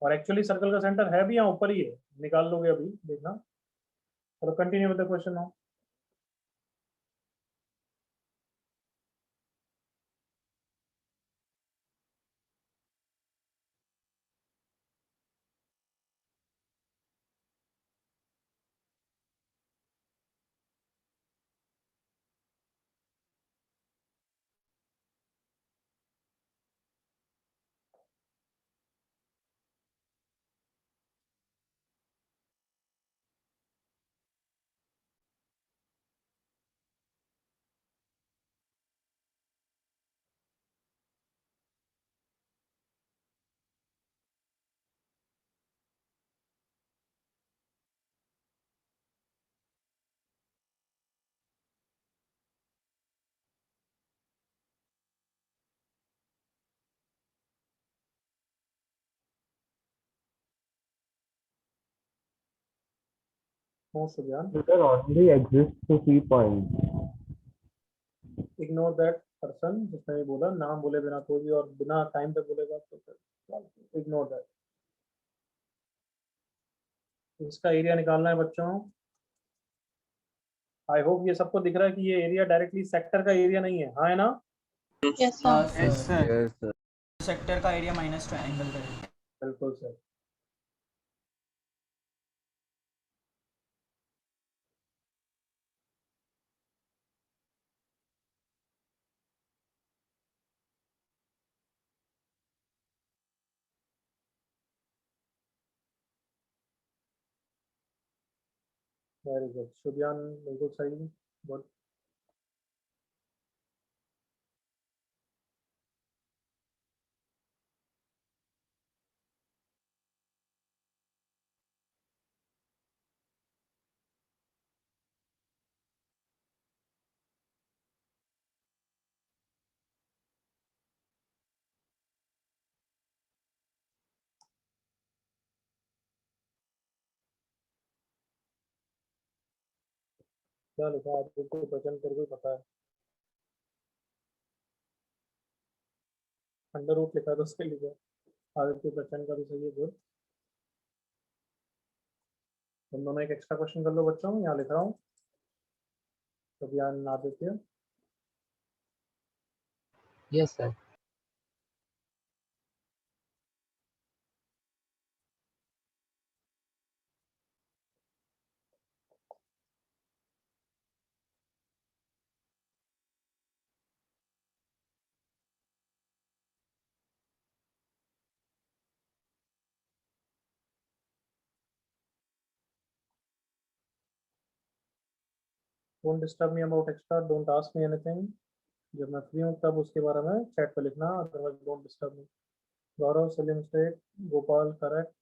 और एक्चुअली सर्कल का सेंटर है भी यहाँ ऊपर ही है, निकाल लोगे अभी देखना। चलो continue with the question now. No Sujan, There only exists to see points. Ignore that person जिसने ये बोला, नाम बोले बिना कोई भी और बिना टाइम पे बोलेगा तो फिर इग्नोर दैट। इसका एरिया निकालना है बच्चों। आई होप ये सबको दिख रहा है कि ये एरिया डायरेक्टली सेक्टर का एरिया नहीं है, हाँ है ना? Yes sir Yes, sir. Sector का एरिया माइनस ट्रायंगल का एरिया। बिल्कुल सर। वेरी गुड शुभयान, बिल्कुल सही। गुड। क्या लिखा आप बिल्कुल वचन तेरे को ही पता है। अंडर रूट लिखा तो उसके लिए आदित्य बच्चन का भी सही है। गुड। तुम दोनों एक एक्स्ट्रा क्वेश्चन कर लो बच्चों, यहाँ लिख रहा हूँ। Shubhyan Aditya. Yes, sir. Don't disturb me about extra, don't ask me anything. जब मैं फ्री हूँ तब उसके बारे में चैट पे लिखना, otherwise don't disturb me. Gaurav Salim state, Gopal correct.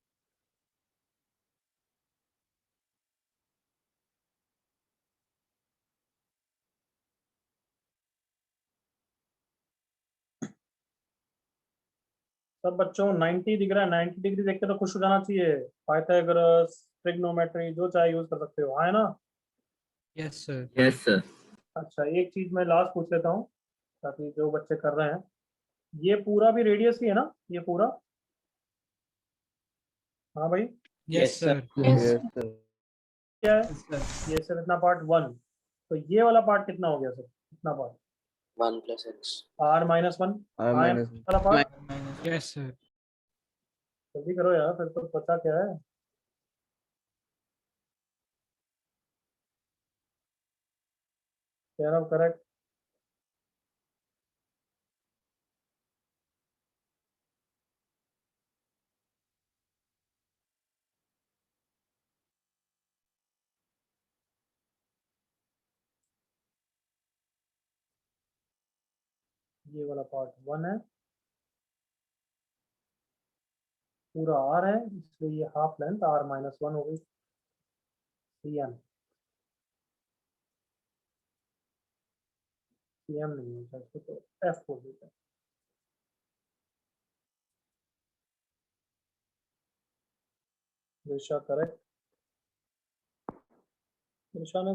सब बच्चों 90 दिख रहा है, 90 डिग्री देख के तो खुश हो जाना चाहिए। पाइथागोरस, ट्रिग्नोमेट्री जो चाहे यूज कर सकते हो, हाँ है ना? Yes sir. Yes, sir. अच्छा एक चीज मैं लास्ट पूछ लेता हूँ ताकि जो बच्चे कर रहे हैं, ये पूरा भी रेडियस ही है ना? ये पूरा? हाँ भाई, यस सर। Yes, sir. क्या है? ये सिर्फ इतना पार्ट 1, तो ये वाला पार्ट कितना हो गया सर? इतना part 1 + x r-1 I minus. वाला पार्ट। Yes sir. जल्दी करो यार, फिर तो पता क्या है। कह रहा हूँ करेक्ट। ये वाला पार्ट 1 है, पूरा r है, इसलिए ये हाफ लेंथ r माइनस 1 हो गई, cm नहीं होता इसको, तो f बोल देते हैं। दिशा करेक्ट, दिशा ने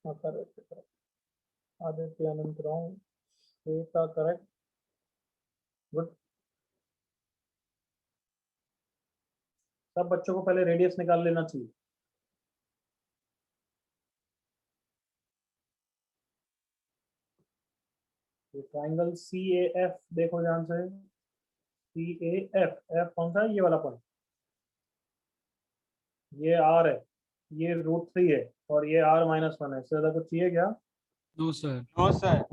करेक्ट, आदित्य अनंत रॉन्ग, श्वेता करेक्ट, गुड। सब बच्चों को पहले रेडियस निकाल लेना चाहिए। ये ट्राइंगल CAF देखो ध्यान से, CAF, F कौन सा है? ये वाला पॉइंट, ये R है, ये √3 है, और ये R माइनस 1 है। इससे ज्यादा कुछ चाहिए क्या? No, sir. No sir.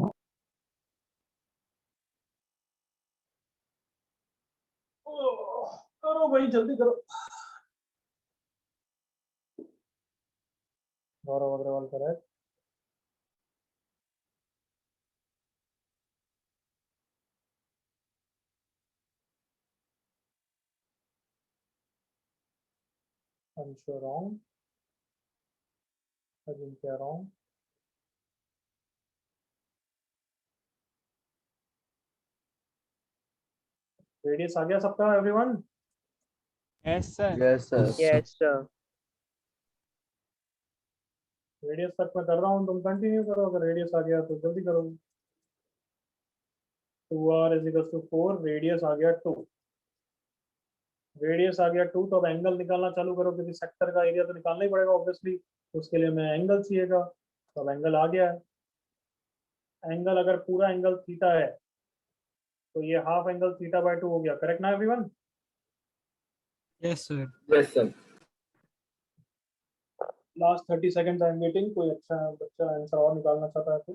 करो भाई, जल्दी करो। Gaurav Agarwal correct, Anshu wrong, Ajinkya wrong, radius आ गया सबका everyone? Yes sir. Yes, sir. Yes sir. Radius तक मैं कर रहा हूँ, तुम कंटिन्यू करो। अगर रेडियस आ गया तो जल्दी करो। 2r = 4, रेडियस आ गया 2, रेडियस आ गया 2, तो अब एंगल निकालना चालू करो, क्योंकि सेक्टर का एरिया तो निकालना ही पड़ेगा ऑब्वियसली, उसके लिए मैं एंगल चाहिएगा। तो अब एंगल आ गया है। एंगल अगर पूरा एंगल थीटा है तो ये हाफ एंगल θ/2 हो गया, करेक्ट ना everyone? Yes, sir. Yes, sir. Last 30 seconds I am waiting. कोई अच्छा बच्चा आंसर और निकालना चाहता है तो।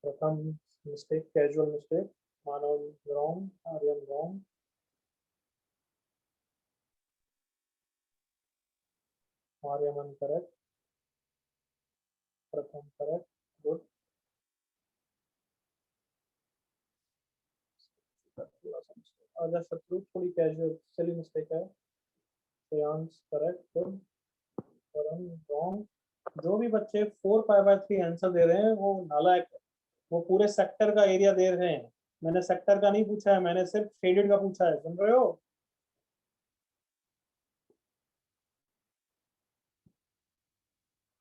Pratham mistake, casual mistake, Manav wrong, Aryan wrong, Aryaman correct, Pratham correct, good. Ajay Shatru थोड़ी कैजुअल सिली मिस्टेक है। Shreyansh correct, good. Varun wrong. जो भी बच्चे 4π/3 आंसर दे रहे हैं वो नालायक है, वो पूरे सेक्टर का एरिया दे रहे हैं। मैंने सेक्टर का नहीं पूछा है, मैंने सिर्फ शेडेड का पूछा है, सुन रहे हो?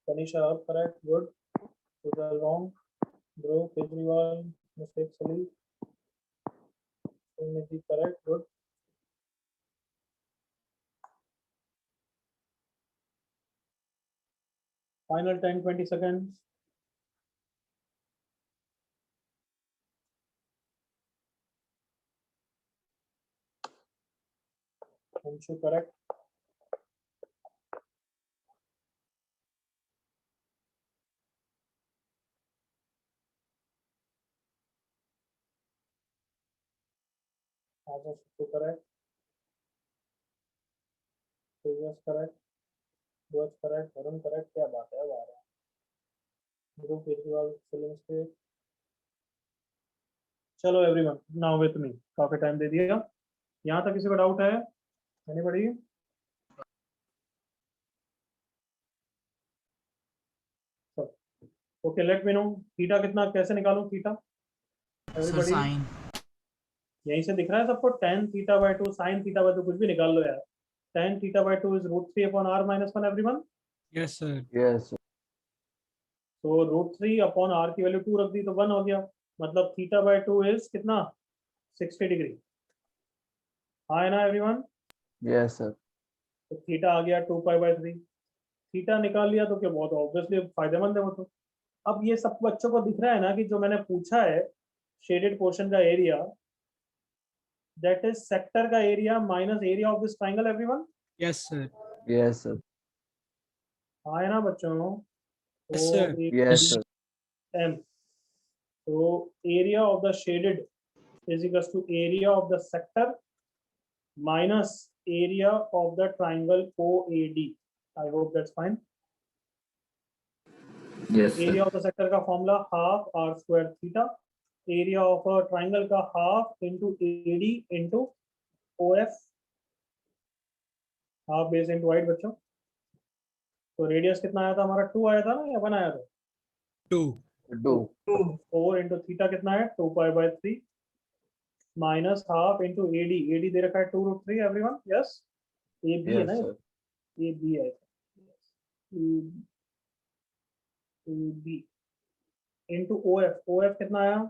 Tanisha correct, good. Sujal wrong, Dhruv Kejriwal mistake silly, Nidhi correct, good. Final 10-20 seconds. Anshu correct, Ajay Shatru correct, Tejas correct, Dhwaj correct, Varun correct. क्या बात है, अब आ रहा है। ध्रुव केजरीवाल फिल्म से। चलो एवरीवन, नाउ विथ मी, काफी टाइम दे दिया। यहाँ तक किसी को डाउट है? Anybody? Okay, let me know. Theta कितना, कैसे निकालूं थीटा? Sir everybody sign. यहीं से दिख रहा है सबको? tan θ/2 sin θ/2 कुछ भी निकाल लो यार। tan θ/2 is √3/r - 1 everyone. Yes, sir. Yes, sir. तो √3/r की वैल्यू 2 रख दी तो 1 हो गया, मतलब θ/2 इज कितना? 60 डिग्री। हाँ है ना एवरीवन? Yes, sir. तो थीटा आ गया 2π/3। थीटा निकाल लिया तो क्या, बहुत ऑब्वियसली फायदेमंद है वो तो। अब ये सब बच्चों को दिख रहा है ना कि जो मैंने पूछा है शेडेड पोर्शन का एरिया, दैट इज सेक्टर का area minus area of this triangle everyone. Yes, sir. Yes, sir. हाँ है ना बच्चों? Yes, sir. Yes, sir. M, तो area of the shaded is equals to area of the sector minus area of the triangle OAD. I hope that's fine. Yes, Area sir. of the sector का फॉर्मूला half r² theta area of a triangle का half into AD into OF, half base into height बच्चों। तो रेडियस कितना आया था हमारा, 2 आया था ना या 1 आया था? 2 2 4 इंटू थीटा कितना है, 2π/3 माइनस हाफ इंटू AD दे रखा है 2√3 एवरीवन, यस। AB है yes ना, sir AB है, AB इंटू OF कितना आया,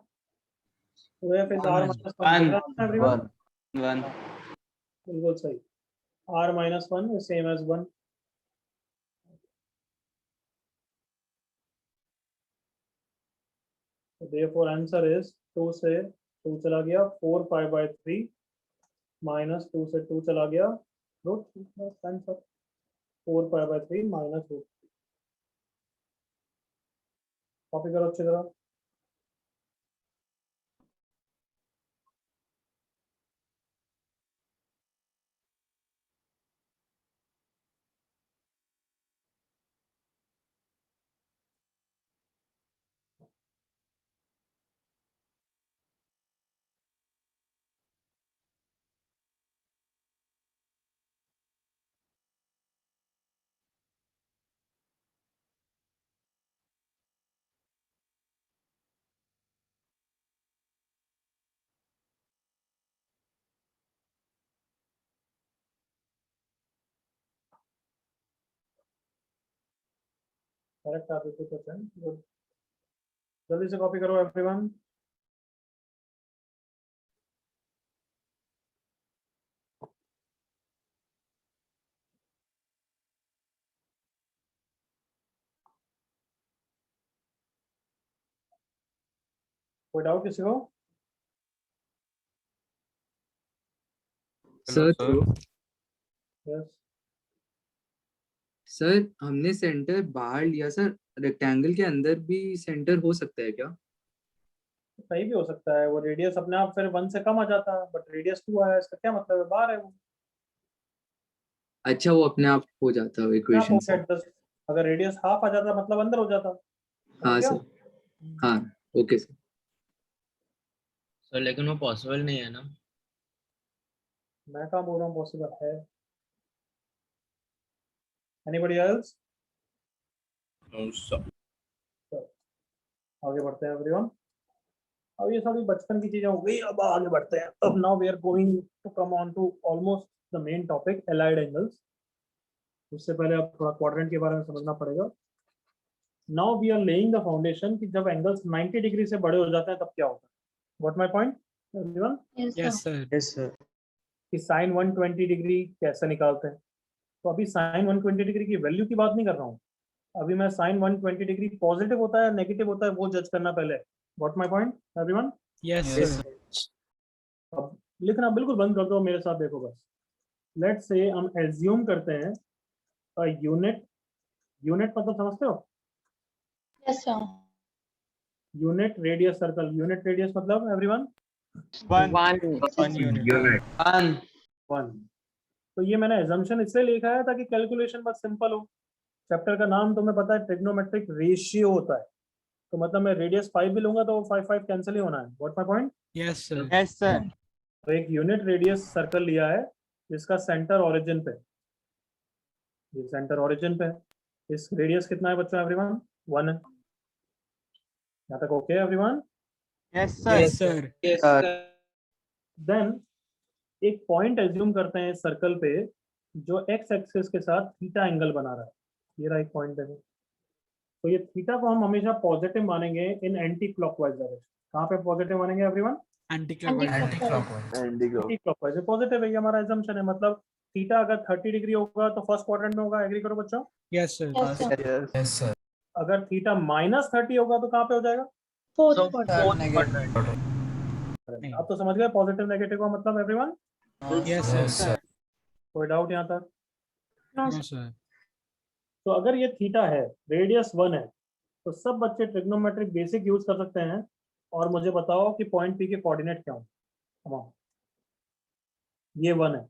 OF is R One. -1 everyone, 1 1 बिल्कुल सही। R -1 is same as 1। So therefore answer is 2 से 2 चला गया, 4π/3 माइनस 2 से 2 चला गया, आंसर 4π/3 माइनस √3। कॉपी करो अच्छी तरह। करेक्ट आप 50%, गुड। जल्दी से कॉपी करो एवरीवन। कोई डाउट किसी को? सर यस सर हमने सेंटर बाहर लिया सर, रेक्टेंगल के अंदर भी सेंटर हो सकता है क्या? सही भी हो सकता है, वो रेडियस अपने आप फिर 1 से कम आ जाता है, बट रेडियस 2 आया, इसका क्या मतलब है, बाहर है वो। अच्छा वो अपने आप हो जाता है इक्वेशन से। अगर रेडियस हाफ आ जाता मतलब अंदर हो जाता। हाँ क्या? सर, हाँ ओके सर। सर लेकिन वो पॉसिबल नहीं है ना। मैं कहाँ बोल रहा हूँ पॉसिबल है। Anybody else? आगे बढ़ते हैं एवरीवन। अब ये सारी बचपन की चीजें हो गई, अब आगे बढ़ते हैं। अब now we are going to come on to almost the main topic, allied angles. उससे पहले अब थोड़ा क्वाड्रेंट के बारे में समझना पड़ेगा। Now we are laying the foundation कि जब एंगल्स 90 डिग्री से बड़े हो जाते हैं तब क्या होता है। What my point everyone? yes sir yes sir कि साइन 120 डिग्री कैसे निकालते हैं। तो अभी साइन 120 डिग्री की वैल्यू की बात नहीं कर रहा हूँ, अभी मैं साइन 120 डिग्री पॉजिटिव होता है नेगेटिव होता है वो जज करना पहले। What my point everyone? yes yes sir अब लिखना बिल्कुल बंद कर दो, मेरे साथ देखो बस। लेट्स से हम एज्यूम करते हैं यूनिट, यूनिट मतलब समझते हो? Yes sir unit radius circle, unit radius मतलब एवरीवन 1 Unit. 1। तो ये मैंने एजम्पशन इसलिए लिखा है ताकि कैलकुलेशन बस सिंपल हो। चैप्टर का नाम तुम्हें पता है ट्रिग्नोमेट्रिक रेशियो होता है, तो मतलब मैं रेडियस 5 भी लूंगा तो 5 कैंसिल ही होना है। What my point? yes sir yes sir तो एक यूनिट रेडियस सर्कल लिया है जिसका सेंटर ओरिजिन पे, ये सेंटर ओरिजिन पे है। इस रेडियस कितना है बच्चों एवरीवन? 1 है। यहाँ तक okay everyone? yes sir yes sir then एक पॉइंट एज्यूम करते हैं इस सर्कल पे जो एक्स एक्सिस के साथ थीटा एंगल बना रहा है। ये रहा एक पॉइंट देखो। तो ये थीटा को हम हमेशा पॉजिटिव मानेंगे इन एंटी क्लॉकवाइज डायरेक्शन। कहाँ पे पॉजिटिव मानेंगे everyone? anti clockwise anti clockwise positive है, ये हमारा एजम्पशन है। मतलब थीटा अगर 30 डिग्री होगा तो फर्स्ट क्वाड्रेंट में होगा। एग्री करो बच्चों? yes sir यस सर अगर थीटा -30 होगा तो कहाँ पे हो जाएगा? फोर्थ अब तो समझ गए पॉजिटिव नेगेटिव का मतलब एवरीवन? yes sir कोई डाउट यहाँ तक? no sir तो अगर ये थीटा है, रेडियस 1 है, तो सब बच्चे ट्रिग्नोमेट्रिक बेसिक यूज कर सकते हैं। और मुझे बताओ कि पॉइंट पी के कोऑर्डिनेट क्या होंगे। ये 1 है,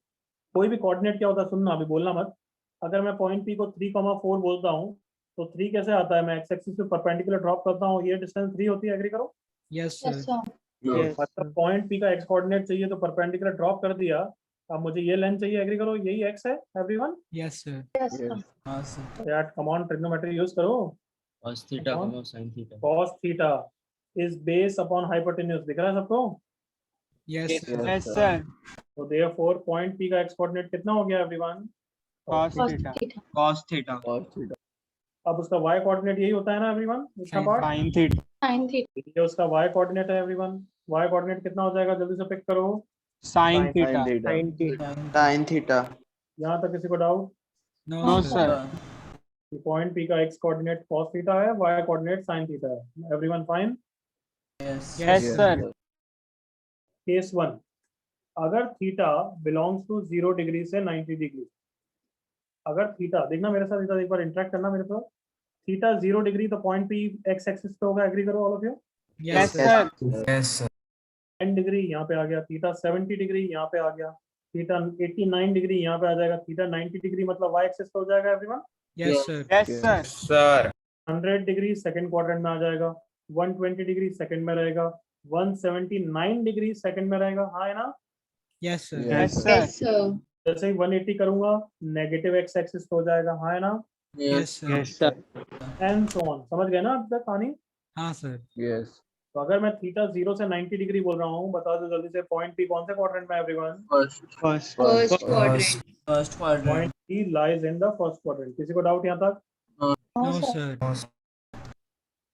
कोई भी कोऑर्डिनेट क्या होता है सुनना, अभी बोलना मत। अगर मैं पॉइंट पी को 3,4 बोलता हूँ तो 3 कैसे आता है? मैं एक्स एक्सिस पे परपेंडिकुलर ड्रॉप करता हूँ, ये डिस्टेंस 3 होती है। एग्री करो? Yes, Yes, sir. sir. मतलब पॉइंट पी का एक्स कोऑर्डिनेट चाहिए तो परपेंडिकुलर ड्रॉप कर दिया। अब मुझे ये लेंथ चाहिए, एग्री करो, यही एक्स है everyone. Yes, sir. Yes, sir. हाँ सर यार कम ऑन, ट्रिग्नोमेट्री यूज करो। cos theta Come on. comma sin theta. cos theta is base upon hypotenuse, दिख रहा है सबको? Yes, sir. Yes, sir. तो देयरफॉर पॉइंट पी का एक्स कोऑर्डिनेट कितना हो गया everyone? Cos theta. cos theta Cos theta. अब उसका y कोऑर्डिनेट यही होता है ना एवरीवन, इसका Sin part? sin theta Sin theta. ये उसका y कोऑर्डिनेट है एवरीवन। y कोऑर्डिनेट कितना हो जाएगा, जल्दी से पिक करो। sin Sin theta. sin theta यहाँ तक किसी को doubt? No, no sir. sir point P का x कोऑर्डिनेट cos थीटा है, y कोऑर्डिनेट sin थीटा है, everyone fine? Yes yes sir case 1, अगर थीटा बिलोंग्स टू 0 डिग्री से 90 डिग्री, अगर थीटा, देखना मेरे साथ इधर एक बार इंटरेक्ट करना मेरे साथ, थीटा 0 डिग्री तो पॉइंट पी एक्स एक्सिस पे होगा, एग्री करो all of you. Yes, sir. Yes, sir. 10 degree यहाँ पे आ गया, थीटा 70 डिग्री यहाँ पे आ गया, थीटा 89 डिग्री यहाँ पे आ जाएगा, थीटा 90 डिग्री मतलब y एक्सिस पे हो जाएगा everyone. Yes, sir. yes sir 100 degree second quadrant में आ जाएगा, 120 डिग्री सेकंड में रहेगा, 179 डिग्री सेकंड में रहेगा, हाँ है ना? Yes, sir. yes sir Yes, sir. जैसे ही 180 करूंगा नेगेटिव एक्स एक्सिस पे हो जाएगा, हाँ है ना? Yes, sir. yes sir and so on, समझ गए ना अब तक कहानी? हाँ sir. Yes. तो अगर मैं थीटा 0 से 90 डिग्री बोल रहा हूँ, बता दो जल्दी से पॉइंट पी कौन से क्वाड्रेंट में है everyone? first First quadrant. First quadrant point P lies in the first quadrant. किसी को डाउट यहाँ तक? No, No, sir.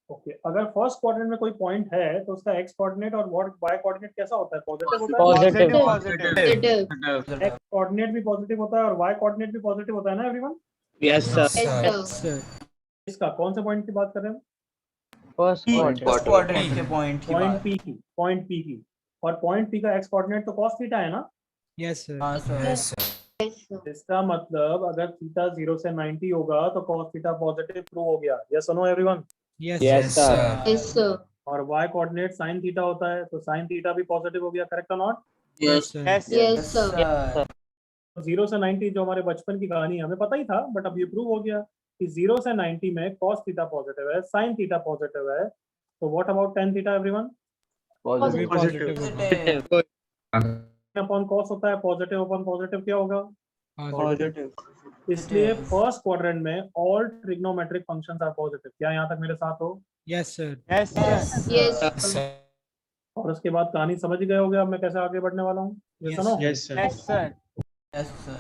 ओके, अगर फर्स्ट क्वाड्रेंट में कोई पॉइंट है तो उसका एक्स कोऑर्डिनेट और वाई कोऑर्डिनेट कैसा होता है? पॉजिटिव होता है? Positive. एक्स कोऑर्डिनेट भी पॉजिटिव होता है और वाई कोऑर्डिनेट भी पॉजिटिव होता है ना everyone? yes sir Yes, sir. Sir. इसका कौन से पॉइंट की बात कर रहे हैं? फर्स्ट फर्स्ट क्वाड्रेंट के पॉइंट की पॉइंट बात पी की, पॉइंट पी की। और पॉइंट पी का एक्स कोऑर्डिनेट तो cos थीटा है ना? Yes, sir. हाँ सर Yes, sir. इसका मतलब अगर थीटा 0 से 90 होगा तो cos थीटा पॉजिटिव प्रूव हो गया, यस और no everyone? Yes, yes sir. sir Yes, sir. और y कोऑर्डिनेट sin थीटा होता है तो sin थीटा भी पॉजिटिव हो गया, करेक्ट और not? Yes, sir. Yes, sir. Sir 0 से 90 जो हमारे बचपन की कहानी है, हमें पता ही था, बट अब ये प्रूव हो गया कि 0 से 90 में cos थीटा पॉजिटिव है, sin थीटा पॉजिटिव है, तो what about tan theta everyone? Positive. Positive. Positive upon cos होता है, पॉजिटिव अपॉन पॉजिटिव क्या होगा? Positive. इसलिए फर्स्ट क्वाड्रेंट में all trigonometric functions are positive. क्या यहाँ तक मेरे साथ हो? Yes, sir. yes sir Yes, sir. और उसके बाद कहानी समझ गए होगे अब मैं कैसे आगे बढ़ने वाला हूँ? ये Yes, सुनो, yes sir यस सर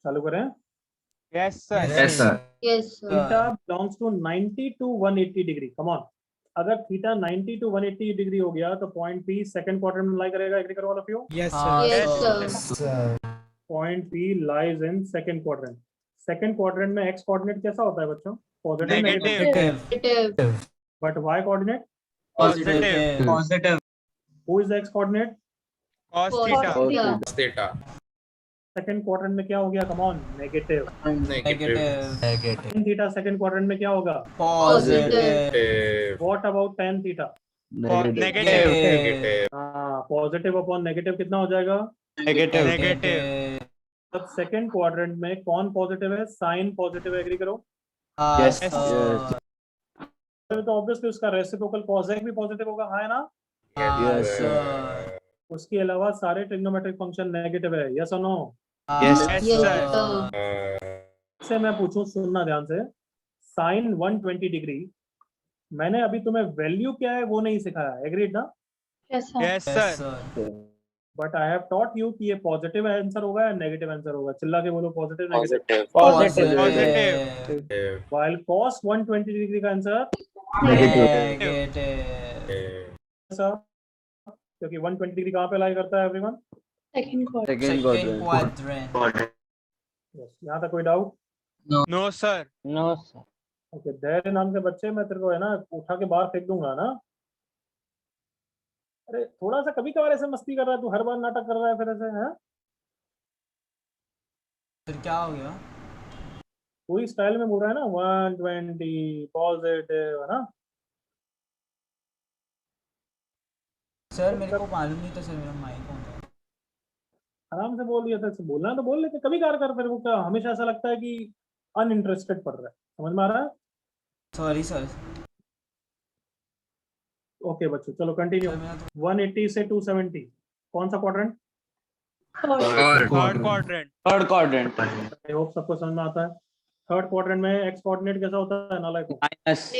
चालू करें। yes sir Yes, sir. Yes, sir. Theta belongs to 90 to 180 degree, come on. अगर थीटा 90 टू 180 डिग्री हो गया तो पॉइंट पी सेकंड क्वाड्रेंट में लाई करेगा, एग्री करो ऑल ऑफ यू? Yes, हाँ sir. Yes, sir. Point P lies in second quadrant. Second quadrant में एक्स कोऑर्डिनेट कैसा होता है बच्चों? Positive, negative? Negative Positive. But why coordinate, positive positive who is the x coordinate? cos Cos theta. Second quadrant में क्या हो गया? Come on, negative. Negative theta second quadrant में क्या होगा? Positive what about tan theta? Negative. हाँ, पॉजिटिव अपॉन नेगेटिव कितना हो जाएगा? नेगेटिव अब सेकंड क्वाड्रेंट में कौन पॉजिटिव है? साइन पॉजिटिव, एग्री करो? Yes. तो ऑब्वियसली उसका रेसिप्रोकल cosec भी पॉजिटिव होगा, हाँ है ना? Yes, सर उसके अलावा सारे ट्रिग्नोमेट्रिक फंक्शन नेगेटिव है, यस और नो? Yes, sir. से मैं पूछूं, सुनना ध्यान से, साइन 120 डिग्री, मैंने अभी तुम्हें वैल्यू क्या है वो नहीं सिखाया, एग्रीड ना? Yes, sir. yes sir but I have taught you कि ये पॉजिटिव आंसर होगा या नेगेटिव आंसर होगा, चिल्ला के बोलो, positive negative? positive while cos 120 degree का आंसर नेगेटिव सर, क्योंकि 120 डिग्री कहाँ पे लाई करता है everyone? Second quadrant. Second second quadrant. Quadrant yes, यहाँ तक कोई doubt? no sir no sir. Okay, धैर्य नाम के बच्चे, मैं तेरे को है ना उठा के बाहर फेंक दूंगा ना। अरे थोड़ा सा कभी कभार ऐसे मस्ती कर रहा है तू, हर बार नाटक कर रहा है फिर ऐसे, है फिर क्या हो गया? पूरी स्टाइल में बोल रहा है ना 120 पॉजिटिव, है ना? सर मेरे को मालूम नहीं था सर, मेरा माइक ऑन था। आराम से बोल दिया था, बोलना है तो बोल लेते, कभी कार कर, फिर वो क्या हमेशा ऐसा लगता है कि अनइंटरेस्टेड पढ़ रहा है, समझ में आ रहा है? Sorry sir. ओके बच्चों चलो कंटिन्यू। 180 से 270 कौन सा quadrant? Third quadrant. Third quadrant. I hope सबको समझ में आता है। थर्ड क्वाड्रेंट में एक्स कोऑर्डिनेट कैसा होता है नालायक को? माइनस।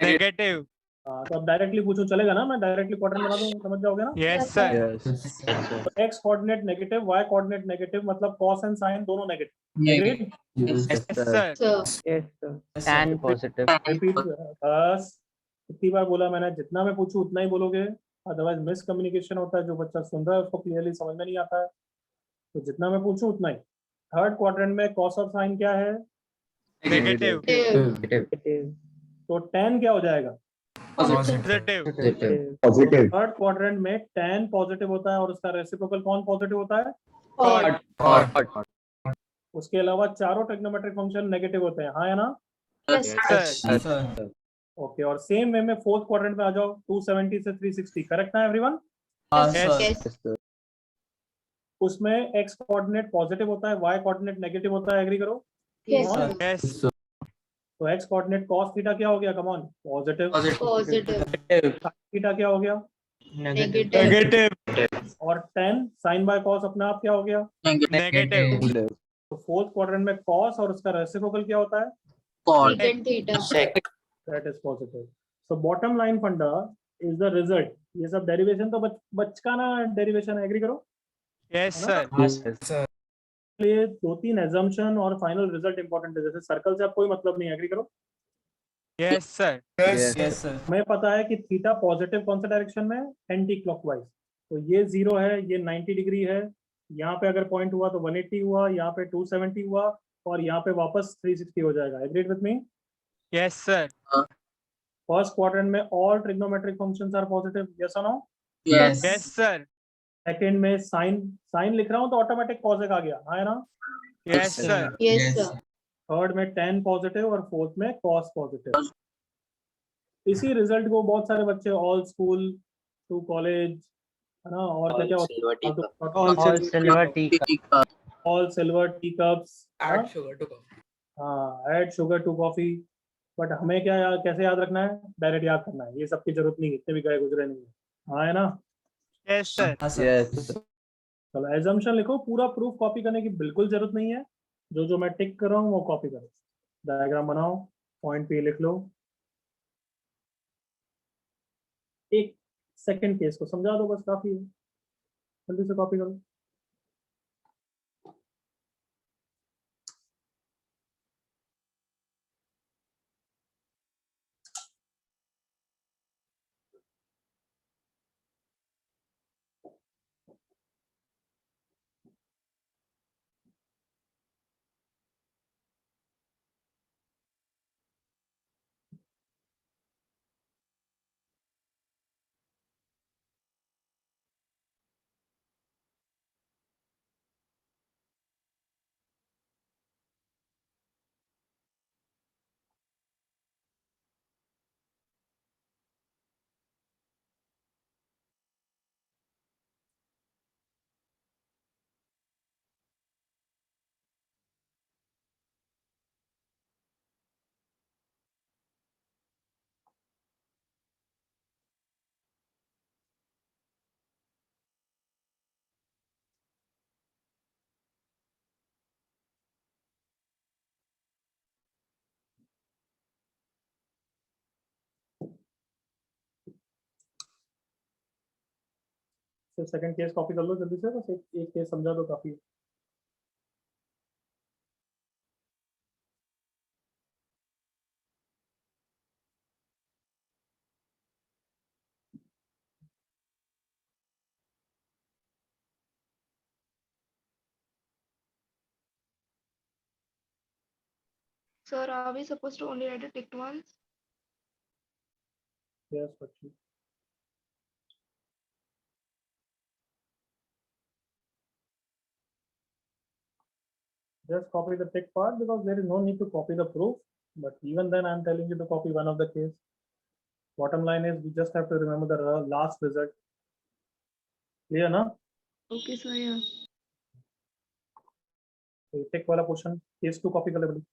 Negative. तो अब डायरेक्टली पूछूं चलेगा ना? मैं डायरेक्टली क्वाड्रेंट बना दूं, समझ जाओगे ना? Yes, sir. Yes. तो X coordinate negative, Y coordinate negative, मतलब कॉस एंड साइन दोनों negative. Negative. Yes, Yes, sir. sir. yes Yes, sir. Yes, tan sir. positive. Repeat बस कितनी बार बोला मैंने, जितना मैं पूछूं उतना ही बोलोगे, अदरवाइज मिस कम्युनिकेशन होता है। जो बच्चा सुन रहा है उसको क्लियरली समझ में नहीं आता है, तो जितना मैं पूछूं उतना ही। थर्ड क्वाड्रेंट में कॉस और साइन क्या है? Negative. Negative. तो tan क्या हो जाएगा? Positive. Positive. थर्ड क्वाड्रेंट में tan पॉजिटिव होता है और उसका रेसिप्रोकल कौन पॉजिटिव होता है? Odd. उसके अलावा चारों ट्रिग्नोमेट्रिक फंक्शन नेगेटिव होते हैं, हाँ या ना? Yes, sir. Yes, sir. Okay, और सेम वे में फोर्थ क्वाड्रेंट में आ जाओ, 270 से 360 करेक्ट ना everyone? Yes, Yes. sir. Yes, sir. उसमें एक्स कोऑर्डिनेट पॉजिटिव होता है, वाई कोऑर्डिनेट नेगेटिव होता है, एग्री करो? Yes, sir. sir. Yes. तो एक्स कोऑर्डिनेट cos थीटा क्या हो गया? Come on, positive. Positive. sin theta क्या हो गया? Negative. Negative. और tan sin बाय cos अपने आप क्या हो गया? Negative. तो फोर्थ क्वाड्रेंट में cos और उसका रेसिप्रोकल क्या होता है? Secant theta. That is positive. So bottom line फंडा इज द रिजल्ट। ये सब डेरिवेशन तो बचकाना डेरिवेशन है, एग्री करो? Yes, sir. ये दो तीन एजम्पशन और फाइनल रिजल्ट इंपॉर्टेंट है। जैसे सर्कल से आप कोई मतलब नहीं, एग्री करो? Yes, sir. Yes. Yes, sir. हमें पता है कि थीटा पॉजिटिव कौन सा डायरेक्शन में है? Anti clockwise. तो ये 0 है, ये 90 डिग्री है। यहाँ पे अगर पॉइंट हुआ तो 180 हुआ, यहाँ पे 270 हुआ, और यहाँ पे वापस 360 हो जाएगा। Agreed with me? Yes, sir. First quadrant में all trigonometric functions are positive, yes और no? Yes. Yes, sir. Second में साइन लिख रहा हूँ तो ऑटोमेटिक कॉसेक आ गया, हाँ है ना? Yes, sir. Yes, sir. Third में tan पॉजिटिव और फोर्थ में cos पॉजिटिव। इसी रिजल्ट को बहुत सारे बच्चे ऑल स्कूल टू कॉलेज, है ना, और क्या क्या होता है, All silver teacup. All silver tea cups, Add sugar to coffee. हाँ, add sugar to coffee. But हमें क्या याद, कैसे याद रखना है? डायरेक्ट याद करना है, ये सबकी जरूरत नहीं, इतने भी गए गुजरे नहीं है, हाँ है ना? Yes, sir. Yes, sir. Yes. चलो एजम्पशन लिखो, पूरा प्रूफ कॉपी करने की बिल्कुल जरूरत नहीं है। जो जो मैं टिक कर रहा हूँ वो कॉपी करो, डायग्राम बनाओ, पॉइंट पे लिख लो। एक सेकंड केस को समझा दो बस, काफी है, जल्दी से कॉपी करो। सेकंड केस कॉपी कर लो जल्दी से, बस एक केस समझा दो, काफी है। Sir, are we supposed to only write the ticked ones? Yes बच्ची, just copy the tick part because there is no need to copy the proof, but even then I am telling you to copy one of the case. Bottom line is we just have to remember the last result. Clear ना? Okay, sir, yeah. तो tick वाला क्वेश्चन केस 2 कॉपी कर ले बड़ी।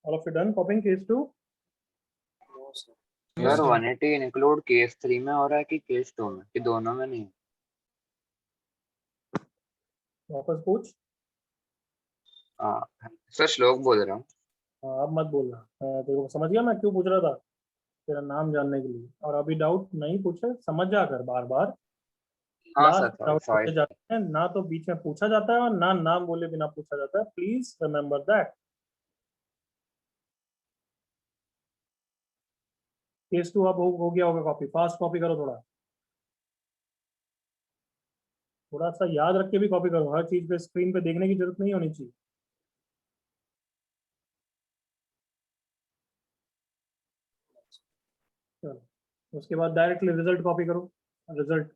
All of you done copying case 2? No, sir. यार 180 इंक्लूड केस 3 में हो रहा है कि केस 2 में कि दोनों में नहीं? वापस पूछ। हाँ सर श्लोक बोल रहा हूँ। अब मत बोलना। तेरे को समझ गया मैं क्यों पूछ रहा था, तेरा नाम जानने के लिए। और अभी डाउट नहीं पूछे, समझ जा कर बार बार। हाँ लास्ट सर डाउट सॉरी पूछे जाते हैं ना, तो बीच में पूछा जाता है और ना नाम बोले बिना पूछा जाता है। Please remember that. केस 2 अब हो गया होगा कॉपी। फास्ट कॉपी करो, थोड़ा थोड़ा सा याद रख के भी कॉपी करो। हर चीज पे स्क्रीन पे देखने की जरूरत नहीं होनी चाहिए। चलो उसके बाद डायरेक्टली रिजल्ट कॉपी करो। रिजल्ट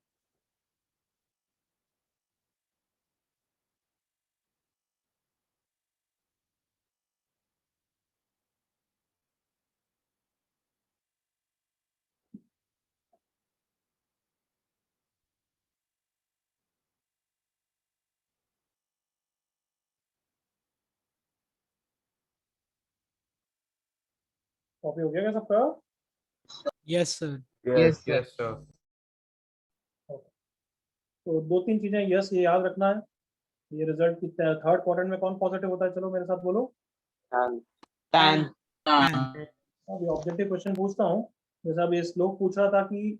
कॉपी हो गया क्या सबका? Yes, sir. Yes yes sir. तो 2-3 चीजें यस ये याद रखना है। ये रिजल्ट की थर्ड क्वाड्रेंट में कौन पॉजिटिव होता है? चलो मेरे साथ बोलो। tan अब ये ऑब्जेक्टिव क्वेश्चन पूछता हूँ। जैसा अब ये श्लोक पूछ रहा था कि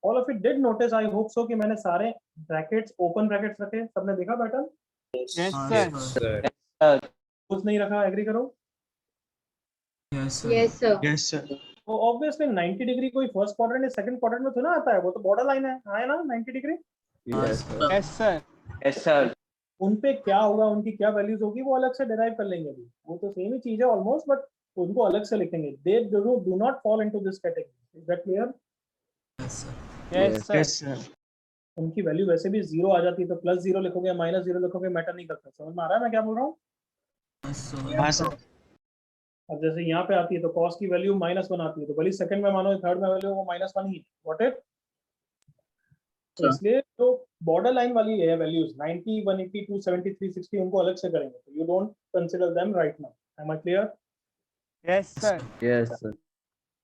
all of it did notice, I hope सो, कि मैंने सारे ब्रैकेट्स ओपन ब्रैकेट्स रखे। सबने देखा पैटर्न? Yes, sir. कुछ नहीं रखा, एग्री करो। Yes, sir. Yes, sir. Yes, sir. तो ऑब्वियसली 90 डिग्री कोई फर्स्ट क्वाड्रेंट या सेकंड क्वाड्रेंट में तो ना आता है, वो तो बॉर्डर लाइन है। आया ना 90 डिग्री? यस yes sir उन पे क्या होगा, उनकी क्या वैल्यूज होगी, वो अलग से डिराइव कर लेंगे। अभी वो तो सेम ही चीज है ऑलमोस्ट, बट उनको अलग से लिखेंगे। They do not fall into this category. Is that clear? Yes, sir. Yes, sir. उनकी वैल्यू वैसे भी 0 आ जाती है, तो +0 लिखोगे -0 लिखोगे मैटर नहीं करता। समझ में आ रहा है मैं क्या बोल रहा हूँ? Yes, sir. हाँ, sir. अब जैसे यहाँ पे आती है तो कॉस की वैल्यू -1 आती है, तो भले सेकंड में मानो थर्ड में वैल्यू वो -1 ही है। What it? तो इसलिए तो बॉर्डर लाइन वाली है वैल्यूज 90, 180, 270, 360, उनको अलग से करेंगे। तो you don't consider them right now. Am I clear? Yes, sir. Yes sir.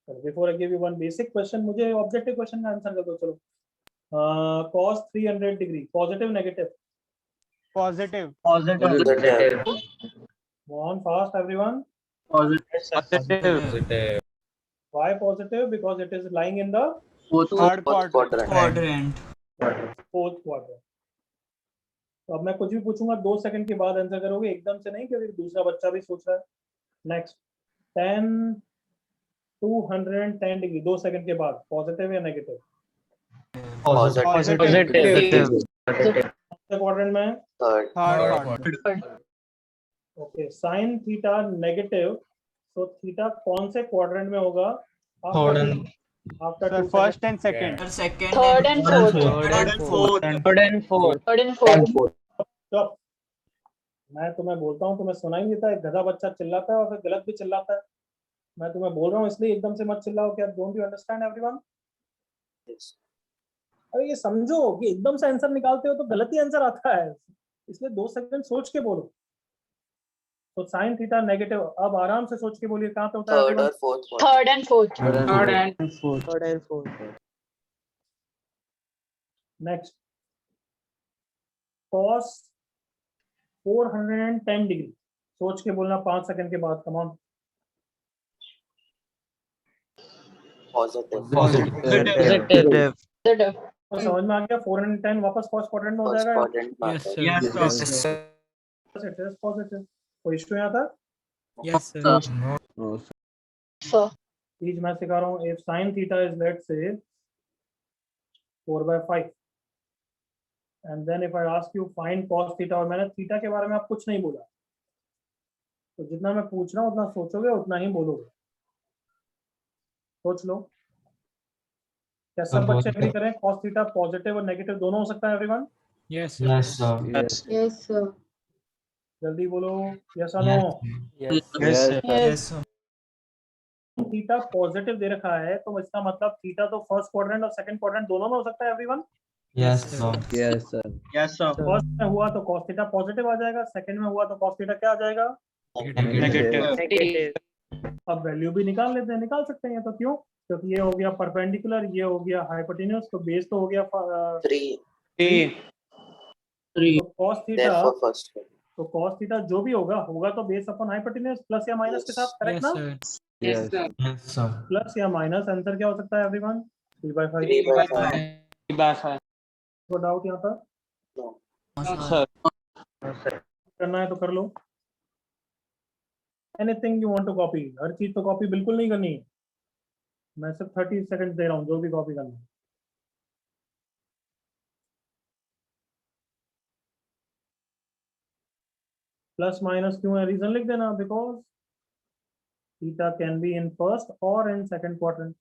Before I give you one basic question, मुझे ऑब्जेक्टिव क्वेश्चन का आंसर कर दो। चलो cos 300 degree positive negative? Positive. Positive. on fast everyone. positive Why positive? Because it is lying in the Third quadrant. Quadrant. Fourth quadrant. तो अब मैं कुछ भी पूछूंगा 2 सेकंड के बाद आंसर करोगे, एकदम से नहीं, क्योंकि दूसरा बच्चा भी सोच रहा है। नेक्स्ट 10 210 डिग्री 2 सेकंड के बाद, पॉजिटिव या नेगेटिव? Positive. क्वाड्रेंट में Third. Okay. Sine theta negative, तो थीटा कौन से क्वाड्रेंट में होगा? After Sir, first and second. Sir, second Third and and fourth. Third and fourth. Third and fourth. जब मैं तुम्हें बोलता हूँ तुम्हें सुनाई नहीं देता, एक गधा बच्चा चिल्लाता है और फिर गलत भी चिल्लाता है। मैं तुम्हें बोल रहा हूँ इसलिए एकदम से मत चिल्लाओ। क्या don't you understand everyone? Yes. अरे ये समझो कि एकदम से आंसर निकालते हो तो गलत ही आंसर आता है, इसलिए 2 सेकंड सोच के बोलो। तो साइन थीटा नेगेटिव, अब आराम से सोच के बोलिए कहाँ पे होता है? Third or fourth quadrant. Third and fourth. Third and fourth. Next cos 410 degree, सोच के बोलना 5 सेकंड के बाद। Come on. Positive. Positive. तो समझ में आ गया? 410 वापस फर्स्ट क्वाड्रेंट में हो First जाएगा। quadrant में Yes, आता है. sir. Yes, sir. It is positive. कोई इशू यहाँ था? Yes, sir. Sir. चीज मैं सिखा रहा हूँ। If sine theta is let's say 4/5 and then if I ask you find cos theta, और मैंने थीटा के बारे में आप कुछ नहीं बोला, तो जितना मैं पूछ रहा हूँ उतना सोचोगे उतना ही बोलोगे। सोच लो। क्या सब बच्चे एग्री करें cos थीटा पॉजिटिव और नेगेटिव दोनों हो सकता है everyone? Yes, sir. Yes, sir. Yes, sir. जल्दी बोलो यस और no. Yes, sir. Yes, sir. Theta positive दे रखा है तो इसका मतलब थीटा तो फर्स्ट क्वाड्रेंट और सेकंड क्वाड्रेंट दोनों में हो सकता है everyone. Yes, sir. Yes sir. Yes, sir. First में हुआ तो cos थीटा पॉजिटिव आ जाएगा, सेकंड में हुआ तो cos थीटा क्या आ जाएगा? Negative. अब वैल्यू भी निकाल लेते हैं, निकाल सकते हैं, तो क्यों? क्योंकि ये हो गया परपेंडिकुलर, ये हो गया हाइपोटेन्यूज, तो बेस तो हो गया 3. तो cos theta, Therefore, first one. तो cos थीटा जो भी होगा तो बेस अपॉन हाइपोटेन्यूज प्लस या माइनस के साथ, करेक्ट ना? Yes, sir. प्लस या माइनस, आंसर क्या हो सकता है एवरीवन? 3/5. 3/5. कोई डाउट यहाँ पर? करना है तो कर लो। Anything you want to copy, हर चीज तो कॉपी बिल्कुल नहीं करनी है। मैं सिर्फ 30 सेकंड दे रहा हूँ, जो भी कॉपी करना है। प्लस माइनस क्यों है, रीजन लिख देना, because theta can be in first और इन सेकंड क्वाड्रेंट।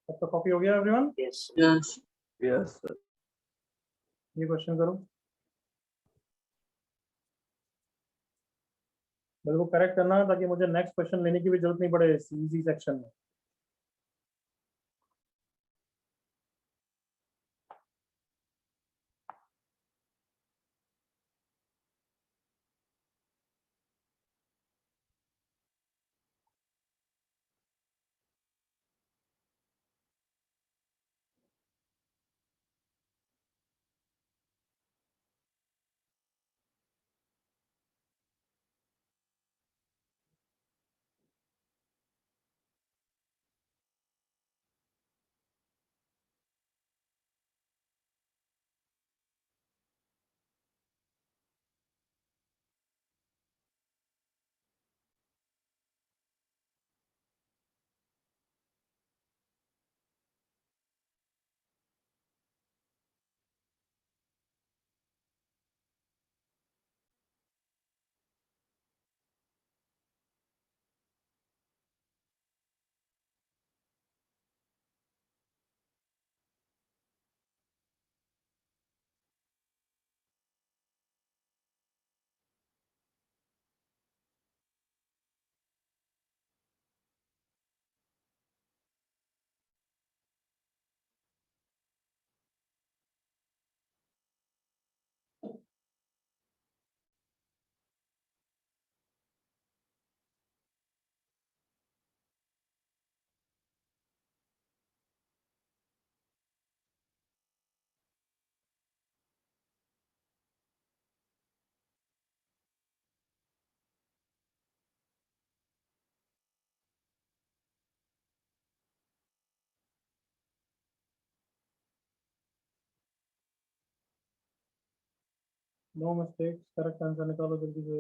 अब तो कॉपी हो गया एवरीवन? Yes. Yes, sir. ये क्वेश्चन करो, बिल्कुल करेक्ट करना है, ताकि मुझे नेक्स्ट क्वेश्चन लेने की भी जरूरत नहीं पड़े इजी सेक्शन में। नो मिस्टेक्स, करेक्ट आंसर निकालो जल्दी से।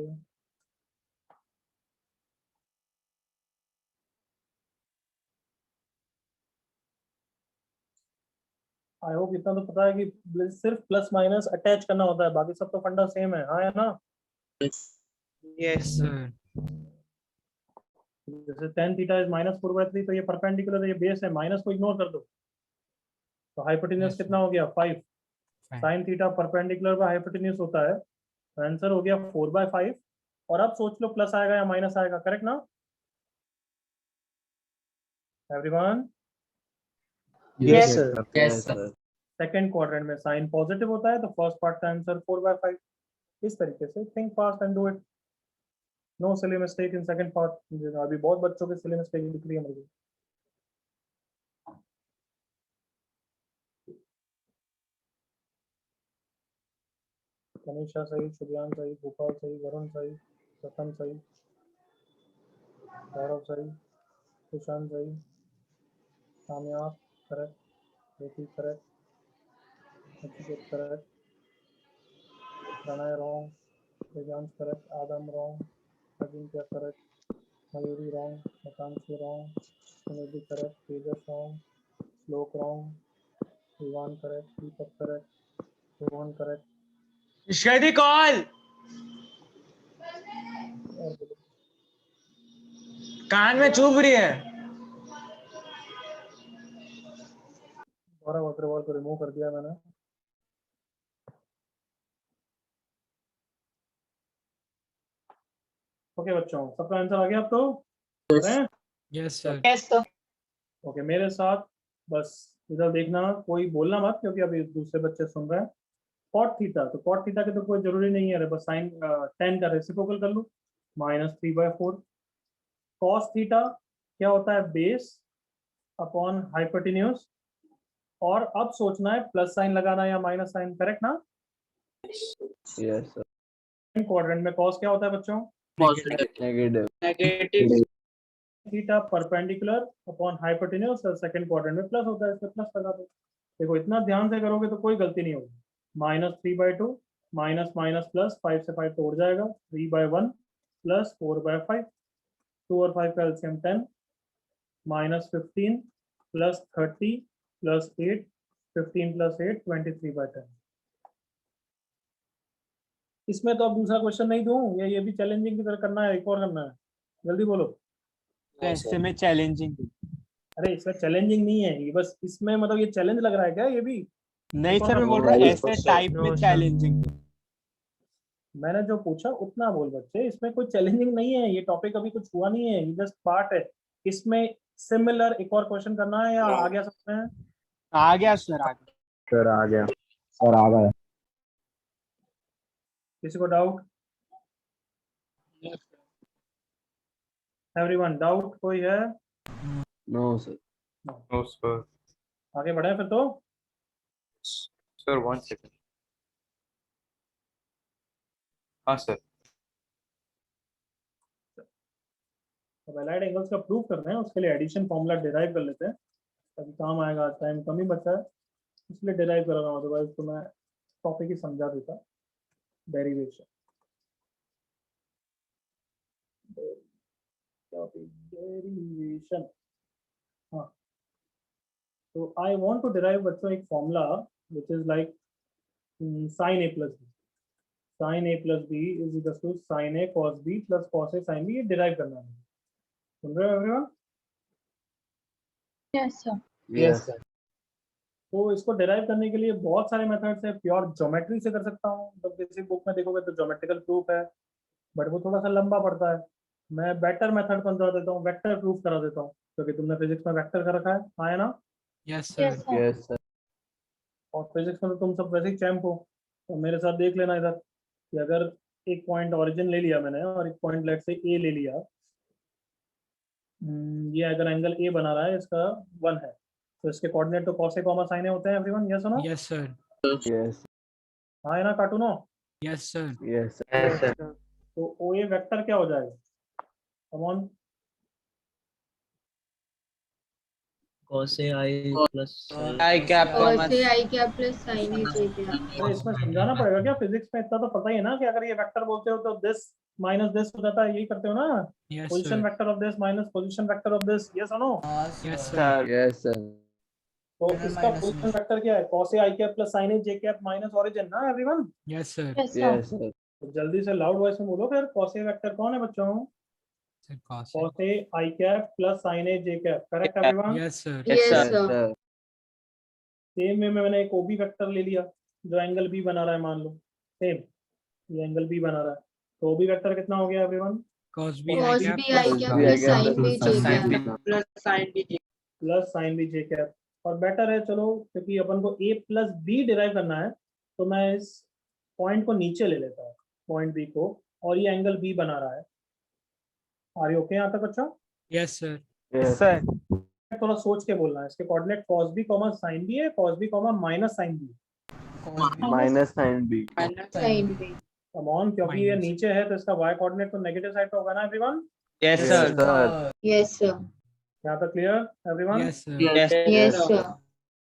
आई होप इतना तो पता है कि सिर्फ प्लस माइनस अटैच करना होता है, बाकी सब तो फंडा सेम है, हाँ है ना? Yes, sir. जैसे tan थीटा इज -4/3, तो ये परपेंडिकुलर है, ये बेस है, माइनस को इग्नोर कर दो, तो हाइपोटेन्यूज Yes, कितना हो गया? 5. Fine. Sine theta perpendicular by hypotenuse होता है, तो आंसर हो गया 4/5। और अब सोच लो प्लस आएगा या माइनस आएगा, करेक्ट ना everyone? Yes, sir. Yes, sir. Second quadrant में साइन पॉजिटिव होता है, तो फर्स्ट पार्ट का आंसर 4/5। इस तरीके से think fast and do it. No silly mistake in second part. अभी बहुत बच्चों के सिली मिस्टेक दिख रही है मुझे। तनिषा सही, शुभ्यान सही, गोपाल सही, वरुण सही, रतन सही, गौरव सही, सुशांत सही, कामयाब correct, Jyoti correct, Nachiket correct, Pranay wrong, Divyansh correct, Adam wrong, Ajinkya correct, Mayuri wrong, Makankshi wrong, Sunidhi correct, Tejas wrong, Shlok wrong, Vivan correct, Deepak correct, Rohan correct. Shadi call. कान में चुभ रही है। गौरव अग्रवाल को रिमूव कर दिया मैंने। ओके बच्चों, सबका आंसर आ गया अब तो? Yes sir. Yes sir. Okay, मेरे साथ बस इधर देखना, कोई बोलना मत क्योंकि अभी दूसरे बच्चे सुन रहे हैं। कॉट थीटा, तो कॉट थीटा की तो कोई जरूरी नहीं है, बस साइन 10 का रेसिप्रोकल कर लो, -3/4। कॉस थीटा क्या होता है? Base upon hypotenuse. और अब सोचना है प्लस साइन लगाना या माइनस साइन, करेक्ट ना? Yes sir. क्वाड्रेंट में कॉस क्या होता है बच्चों? Negative. Negative. Theta perpendicular upon hypotenuse, और सेकंड क्वाड्रेंट में प्लस होता है, इसमें प्लस लगा दो। देखो इतना ध्यान से करोगे तो कोई गलती नहीं होगी। -3/2 माइनस माइनस प्लस, 5 से 5 तोड़ जाएगा, 3/1 प्लस 4/5, 2 और 5 का एलसीएम 10, -15 प्लस 30 प्लस 8, 15 प्लस 8 23/10। इसमें तो अब दूसरा क्वेश्चन नहीं दूं, या ये भी चैलेंजिंग की तरह करना है, एक और करना है? जल्दी बोलो। ऐसे में चैलेंजिंग। अरे इसमें चैलेंजिंग नहीं है ये, बस इसमें मतलब ये चैलेंज लग रहा है क्या? ये भी नहीं सर, मैं बोल रहा हूँ ऐसे टाइप में चैलेंजिंग। मैंने जो पूछा उतना बोल बच्चे, इसमें कोई चैलेंजिंग नहीं है, ये टॉपिक अभी कुछ हुआ नहीं है, ये जस्ट पार्ट है। इसमें सिमिलर एक और क्वेश्चन करना है या आ गया सब में? आ गया सर, आ गया। सर आ गया। सर आ गया। किसी को डाउट? एवरीवन डाउट कोई है? No sir. No, sir. आगे बढ़े फिर तो। Sir, 1 second. हाँ सर। अब एलाइड एंगल्स का प्रूफ करना है, उसके लिए एडिशन फॉर्मूला डिराइव कर लेते हैं, तभी काम आएगा। टाइम कम ही बचा है इसलिए डिराइव कर रहा हूँ, अदरवाइज तो मैं टॉपिक ही समझा देता। डेरिवेशन, डेरिवेशन, हाँ। तो आई वांट टू डिराइव बच्चों एक formula which is like sin a plus b, sin a plus b is equal to sin a cos b plus cos a sin b। ये डिराइव करना है, सुन रहे हो everyone? Yes sir. Yes sir. तो इसको डिराइव करने के लिए बहुत सारे मेथड्स है। प्योर ज्योमेट्री से कर सकता हूँ, तो किसी बुक में देखोगे तो ज्योमेट्रिकल प्रूफ है, बट वो थोड़ा सा लंबा पड़ता है। मैं बेटर मेथड बता देता हूँ, वेक्टर प्रूफ करा देता हूँ, क्योंकि तुमने फिजिक्स में वेक्टर कर रखा है, आया ना? Yes Yes sir. sir. Yes sir. और फिजिक्स में तो तुम सब वैसे ही चैंप हो, तो मेरे साथ देख लेना इधर कि अगर एक पॉइंट ओरिजिन ले लिया मैंने और एक पॉइंट लेट से ए ले लिया, ये अगर एंगल ए बना रहा है, इसका 1 है, तो इसके कोऑर्डिनेट तो cos a comma sin a होते हैं एवरीवन, यस और नो? Yes sir. यस। हाँ है ना कार्टूनो? Yes sir. Yes Yes, sir. तो ओ ए वेक्टर क्या हो जाएगा? Come on. cos a I plus I cap Cos A I cap plus sin A J cap. अरे इसमें समझाना पड़ेगा क्या? फिजिक्स में इतना तो पता ही है ना कि अगर ये वेक्टर बोलते हो तो दिस माइनस दिस हो जाता है, यही करते हो ना? Yes position sir. Vector of this minus position vector of this, yes और no? Yes sir. Sir. Yes sir. तो Minus इसका minus पोजीशन minus. वेक्टर क्या है? cos a I cap plus sin a j cap minus origin ना everyone? Yes sir. Yes sir. Yes sir. तो जल्दी से लाउड वॉइस में बोलो फिर, cos a वेक्टर कौन है बच्चों? Sir cos cos a I cap plus sin a j cap, correct everyone? Yes sir. Yes sir. sir. Same में मैंने एक OB वेक्टर ले लिया जो एंगल B बना रहा है, मान लो सेम ये एंगल B बना रहा है, तो OB वेक्टर कितना हो गया everyone? cos b I Cos cap B I plus cap B I plus cap sin B plus J sin cap. B. Plus sin B J. Plus sine B J cap. और बेटर है चलो, क्योंकि अपन को a प्लस बी डिराइव करना है, तो मैं इस पॉइंट को नीचे ले लेता हूँ, पॉइंट बी को, और ये एंगल बी बना रहा है, आर यू ओके यहाँ तक बच्चों? Yes, sir. Yes, sir. थोड़ा सोच के बोलना है। इसके coordinate cos b comma sin b है, cos b comma minus sin b। Minus sin b. Sin B. Come on, क्योंकि ये Minus. नीचे है तो इसका y कोऑर्डिनेट तो नेगेटिव साइड पे होगा ना everyone? Yes, Yes, sir. sir. Yes, sir. यहाँ तक clear everyone? Yes, sir. Yes. Yes, sir.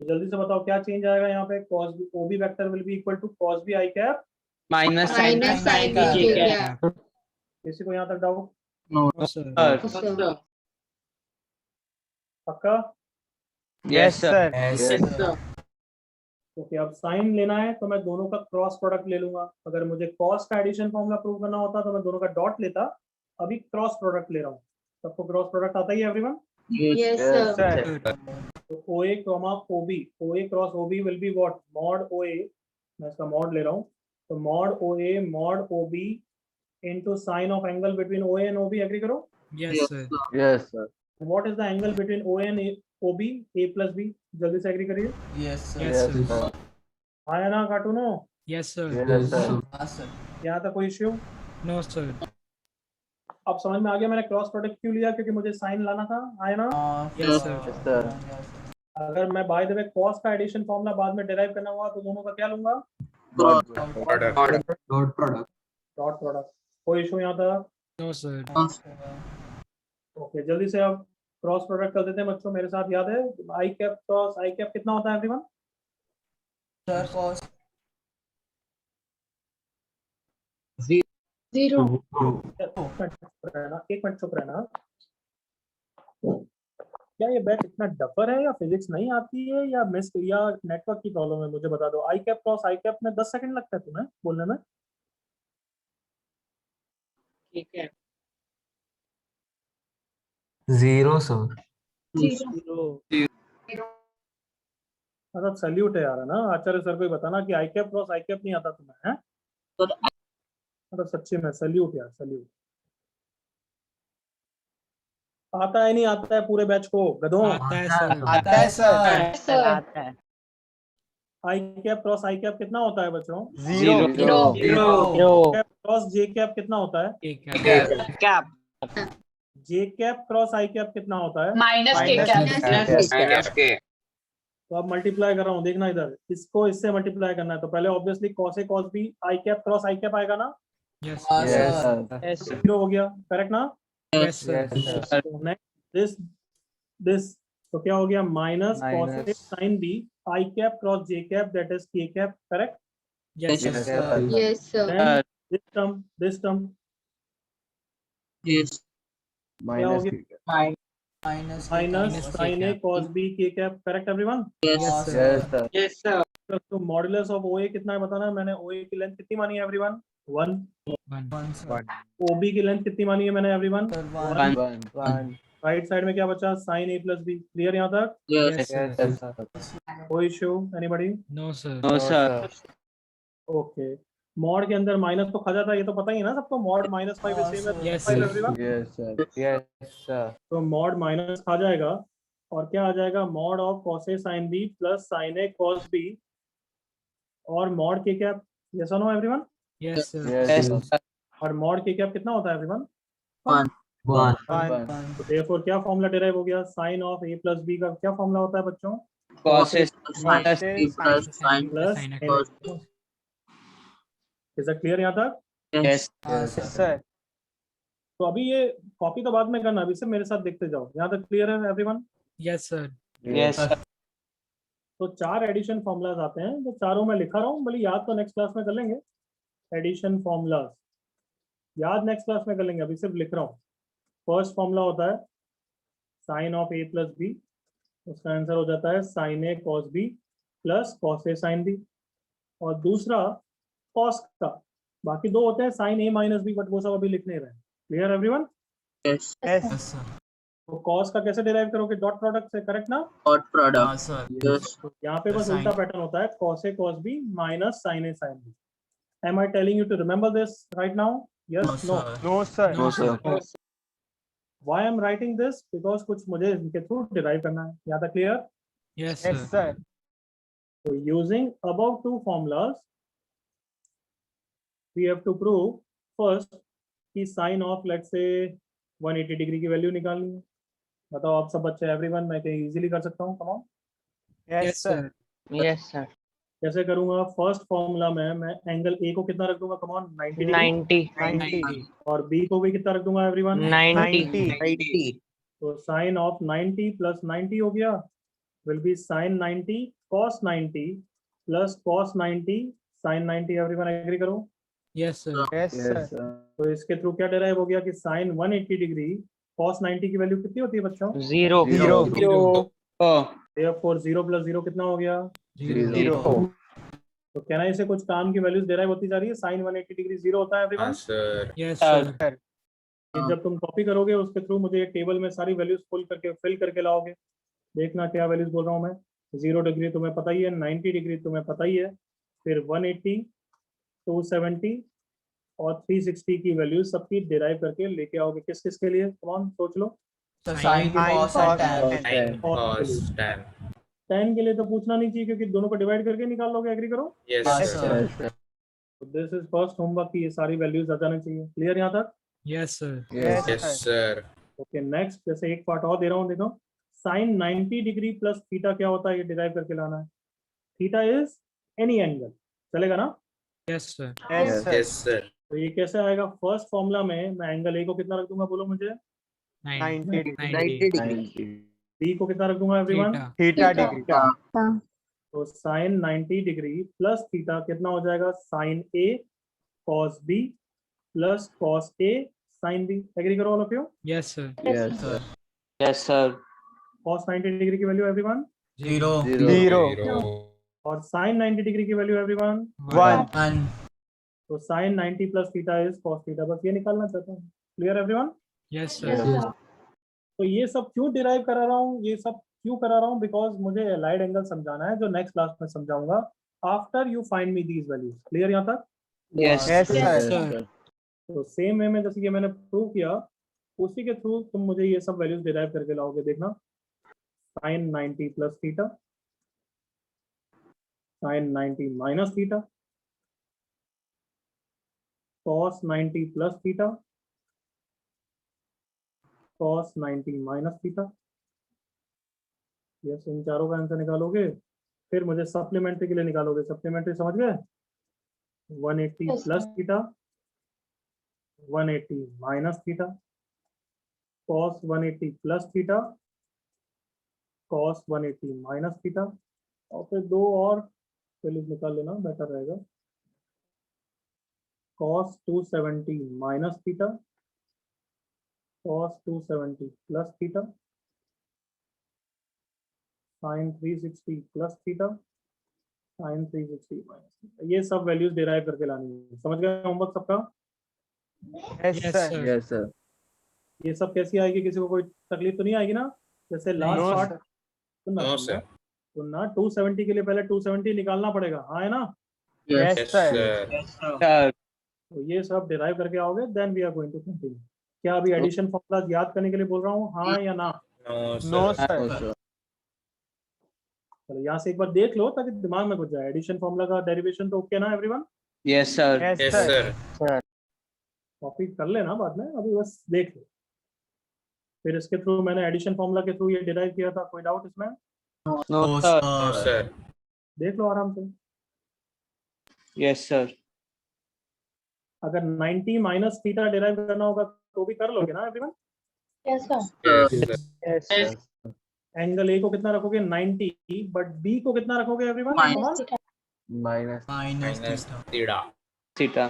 जल्दी से बताओ क्या चेंज आएगा यहाँ पे? cos b ob vector will be equal to cos b i cap. Minus Minus sin B J cap. किसी को यहाँ तक doubt? No, sir. Yes, sir. पक्का? Yes, sir. Yes, sir. Okay, अब साइन लेना है तो मैं दोनों का क्रॉस प्रोडक्ट ले लूंगा। अगर मुझे कॉस का एडिशन फॉर्मूला प्रूव करना होता तो मैं दोनों का डॉट लेता, अभी क्रॉस प्रोडक्ट ले रहा हूँ। सबको क्रॉस प्रोडक्ट आता ही है everyone? Yes, Yes, sir. sir. तो OA comma OB, OA cross OB will be what? Mod OA, मैं इसका मॉड ले रहा हूँ, तो mod OA mod OB into sine of angle between OA and OB। Agree करो? Yes, sir. Yes, sir. What is the angle between OA and OB? A plus B। जल्दी से एग्री करिए। Yes, Yes, sir. sir. आया ना कार्टूनो? Yes, sir. Yes, sir. यहाँ तक कोई इश्यू? No, sir. अब समझ में आ गया मैंने क्रॉस प्रोडक्ट क्यों लिया? क्योंकि मुझे साइन लाना था। आया ना? Yes, sir. Yes, sir. अगर मैं बाय द वे कॉस का एडिशन फॉर्मूला बाद में डिराइव करना हुआ तो दोनों का क्या लूंगा? Dot Order. Dot product. Dot product. कोई इशू यहाँ था? No, sir. ओके, जल्दी से अब क्रॉस प्रोडक्ट कर देते हैं बच्चों, मेरे साथ याद है? आई कैप क्रॉस आई कैप कितना होता है एवरीवन? Sir, cos. 0. एक मिनट चुप रहना। क्या ये बैच इतना डफर है या फिजिक्स नहीं आती है या मिस या नेटवर्क की प्रॉब्लम है? मुझे बता दो। आई कैप क्रॉस आई कैप में 10 सेकंड लगता है तुम्हें बोलने में? ठीक है। 0 सर। 0. मतलब सैल्यूट है यार, है ना? आचार्य सर को ही बताना कि आई कैप क्रॉस आई कैप नहीं आता तुम्हें, है? मतलब सच्ची में सैल्यूट यार, सैल्यूट। आता है नहीं आता है पूरे बैच को गधों? आता है sir. आता है sir. Sir. आता है। आई कैप क्रॉस आई कैप कितना होता है बच्चों? Zero. Cap cross J cap कितना होता है? एक है. Cap. J cap cross i cap कितना होता है? Minus K cap. Minus K. तो अब मल्टीप्लाई कर रहा हूँ, देखना इधर, इसको इससे मल्टीप्लाई करना है तो पहले obviously cos A cos B I cap cross i cap आएगा ना? Yes, Yes, sir. sir. Yes, sir. 0 हो गया, करेक्ट ना? Yes, sir. Yes, sir. Next this तो क्या हो गया? Minus cos A Minus. Sine B I cap cross J cap that is K cap, correct? Yes, Yes, sir. sir. Yes, sir. Then this term Minus गया? K. Minus. Minus K sine A cap. Cos B K cap, correct everyone? Yes, sir. Yes, sir. तो मॉडुलस ऑफ ओए कितना है बताना है मैंने? ओए की लेंथ कितनी मानी है एवरीवन? 1। One. One, sir. ओबी की लेंथ कितनी मानी है मैंने everyone? Sir, one. One. Right side में क्या बचा? साइन ए प्लस बी। क्लियर यहाँ तक? Yes, sir. Yes, sir. कोई issue? Anybody? No, sir. No, sir. Okay, mod के अंदर माइनस तो खा जाता है, ये तो पता ही है ना सबको? मॉड -5 सेम है Yes, 5 sir. Everyone. Yes, sir. Yes, sir. तो मॉड माइनस खा जाएगा और क्या आ जाएगा? Mod of cos A sine B plus sine A cos B और मॉड के कैप। यस और no everyone? Yes, sir. Yes, sir. और मॉड के कैप कितना होता है एवरीवन? 1 One. तो देयरफॉर क्या फॉर्मूला डिराइव हो गया? Sine of A plus B का क्या फॉर्मूला होता है बच्चों? Cos A minus plus Sin A. Is that clear यहाँ तक? Yes. Yes, sir. तो अभी ये कॉपी तो बाद में करना, अभी से मेरे साथ देखते जाओ। यहाँ तक क्लियर है everyone? Yes, sir. Yes, sir. तो 4 एडिशन फॉर्मूलाज आते हैं, जो चारों मैं लिखा रहा हूँ, भले याद तो नेक्स्ट क्लास में कर लेंगे। एडिशन फॉर्मूलाज याद नेक्स्ट क्लास में कर लेंगे, अभी सिर्फ लिख रहा हूँ। फर्स्ट फॉर्मूला होता है sine of A plus B, उसका आंसर हो जाता है sine A cos B plus cos A sine B. और दूसरा कॉस का, बाकी दो होते हैं sine A minus B, but वो सब अभी लिख नहीं रहे। Clear everyone? Yes, sir. तो कॉस का कैसे डिराइव करोगे? डॉट प्रोडक्ट से, करेक्ट ना? Sir. तो यहाँ पे बस Sin. उल्टा पैटर्न होता है, cos A cos B minus sin A sin B. Am I telling you to remember this right now? Yes, no. No, sir. No, sir. Why I'm writing this? Because कुछ मुझे इनके थ्रू डिराइव करना है। यहाँ तक clear? Yes, sir. sir. So using above two formulas, we have to prove first कि sin of let's say 180 degree की वैल्यू निकालनी है। बताओ आप सब बच्चे, एवरीवन, मैं कहीं इजीली कर सकता हूँ? कमाओ। Yes, sir. Yes sir. कैसे करूंगा? फर्स्ट फॉर्मूला में मैं एंगल ए को कितना रख दूंगा? Come on, 90 degree. 90 और बी को भी कितना रख दूंगा एवरीवन? 90 तो साइन ऑफ 90 प्लस 90 हो गया, will be sine 90 cos 90 plus cos 90 sin 90। Everyone agree करो? Yes, sir. Yes, sir. तो इसके थ्रू क्या डिराइव हो गया कि साइन 180 डिग्री cos 90 की वैल्यू कितनी होती है बच्चों? 0 therefore 0 प्लस 0 कितना हो गया? 0. तो कहना इसे कुछ काम की वैल्यूज डिराइव होती जा रही है। साइन 180 डिग्री 0 होता है एवरीवन। Yes, sir. ये जब तुम कॉपी करोगे उसके थ्रू मुझे टेबल में सारी वैल्यूज फिल करके लाओगे। देखना क्या वैल्यूज बोल रहा हूँ मैं। 0 डिग्री तुम्हें पता ही है, 90 डिग्री तुम्हें पता ही है, फिर 180, 270 और 360 की वैल्यूज सबकी डिराइव करके लेके आओगे। किस किस के लिए? कौन सोच लो। Sine cos and tan. tan के लिए तो पूछना नहीं चाहिए क्योंकि दोनों को डिवाइड करके निकाल लोगे। एग्री करो? Yes, sir. This is first homework की ये सारी वैल्यूज आ जानी चाहिए। क्लियर यहाँ तक? Yes, sir. Yes, sir. Okay next, जैसे एक पार्ट और दे रहा हूँ, देखो। साइन 90 डिग्री प्लस थीटा क्या होता है, ये डिराइव करके लाना है। थीटा इज एनी एंगल, चलेगा ना? Yes, sir. Yes, sir. तो ये कैसे आएगा? फर्स्ट फॉर्मूला में मैं एंगल ए को कितना रख दूंगा, बोलो मुझे? 90. बी को कितना रख दूंगा एवरीवन? Theta degree. तो साइन 90 डिग्री प्लस थीटा कितना हो जाएगा? Sine A cos B plus cos A sine B. Agree करो all of you? Yes, sir. Yes, sir. Cos 90 degree की वैल्यू एवरीवन? 0. और साइन 90 डिग्री की वैल्यू एवरीवन? 1. तो sine 90 plus theta is cos theta. बस ये निकालना चाहता हूँ। Clear everyone? Yes, sir. तो ये सब क्यों डिराइव करा रहा हूँ, ये सब क्यों करा रहा हूँ? बिकॉज मुझे एलाइड एंगल समझाना है जो नेक्स्ट क्लास में समझाऊंगा after you find me these values. Clear यहाँ तक? Yes. Yes, sir. तो सेम वे में जैसे कि मैंने प्रूव किया उसी के थ्रू तुम मुझे ये सब वैल्यूज डिराइव करके लाओगे। देखना, sine 90 plus theta, sine 90 minus theta, cos 90 plus theta, cos 90 minus theta. Yes, इन चारों का आंसर निकालोगे, फिर मुझे सप्लीमेंट्री के लिए निकालोगे। सप्लीमेंट्री समझ गए? 180 plus theta, 180 minus theta, cos 180 plus theta, cos 180 minus theta, और फिर दो और वैल्यूज निकाल लेना, बेटर रहेगा। Cos 270 minus theta, cos 270 plus theta, sine 360 plus theta, sine 360 minus theta. ये सब वैल्यूज डिराइव करके लानी है। समझ गए होमवर्क सबका? Yes, sir. ये सब कैसी आएगी? किसी को कोई तकलीफ तो नहीं आएगी ना? जैसे लास्ट No, पार्ट सुनना, 270 के लिए पहले 270 निकालना पड़ेगा, हाँ है ना? Yes, sir. तो ये सब डिराइव करके आओगे, then we are going to continue. क्या अभी एडिशन फॉर्मूला याद करने के लिए बोल रहा हूँ, हाँ या ना? No, sir. चलो यहाँ से एक बार देख लो ताकि दिमाग में घुस जाए। एडिशन फॉर्मूला का डेरिवेशन तो ओके ना everyone? Yes, sir. Yes, sir. Copy कर लेना बाद में, अभी बस देख लो। फिर इसके थ्रू मैंने एडिशन फॉर्मूला के थ्रू ये डिराइव किया था। कोई डाउट इसमें? No, sir. देख लो आराम से। Yes, sir. अगर 90 माइनस थीटा डिराइव करना होगा तो भी कर लोगे ना everyone? Yes, sir. Angle A को कितना रखोगे? 90, बट बी को कितना रखोगे एवरीवन? Minus Theta.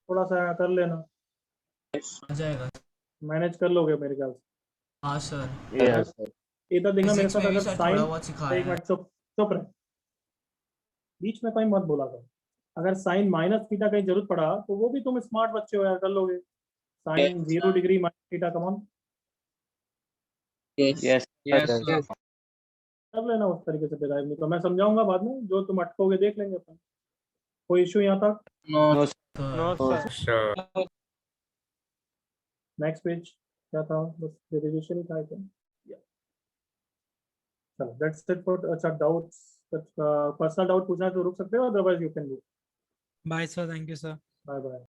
थोड़ा सा कर लेना, आ जाएगा। मैनेज कर लोगे मेरे ख्याल से। हाँ सर। Yes. इधर देखना मेरे Physics साथ, में भी अगर सर साइन, थोड़ा बहुत सिखाया एक है। मिनट चुप रहे, बीच में कोई मत बोला करो। अगर साइन माइनस थीटा कहीं जरूरत पड़ा तो वो भी तुम स्मार्ट बच्चे हो यार, कर लोगे। Sine 0 degree minus theta, come on Yes. कर लेना उस तरीके से डिराइव। नहीं तो मैं समझाऊंगा बाद में, जो तुम अटकोगे देख लेंगे अपन। कोई इशू यहाँ तक? No, No, sir. Next page क्या था? बस डेरिवेशन ही था क्या? चलो दैट्स इट फॉर। अच्छा, डाउट्स, पर्सनल डाउट पूछना है तो रुक सकते हो, otherwise you can go. Bye, sir. Thank you, sir. Bye bye.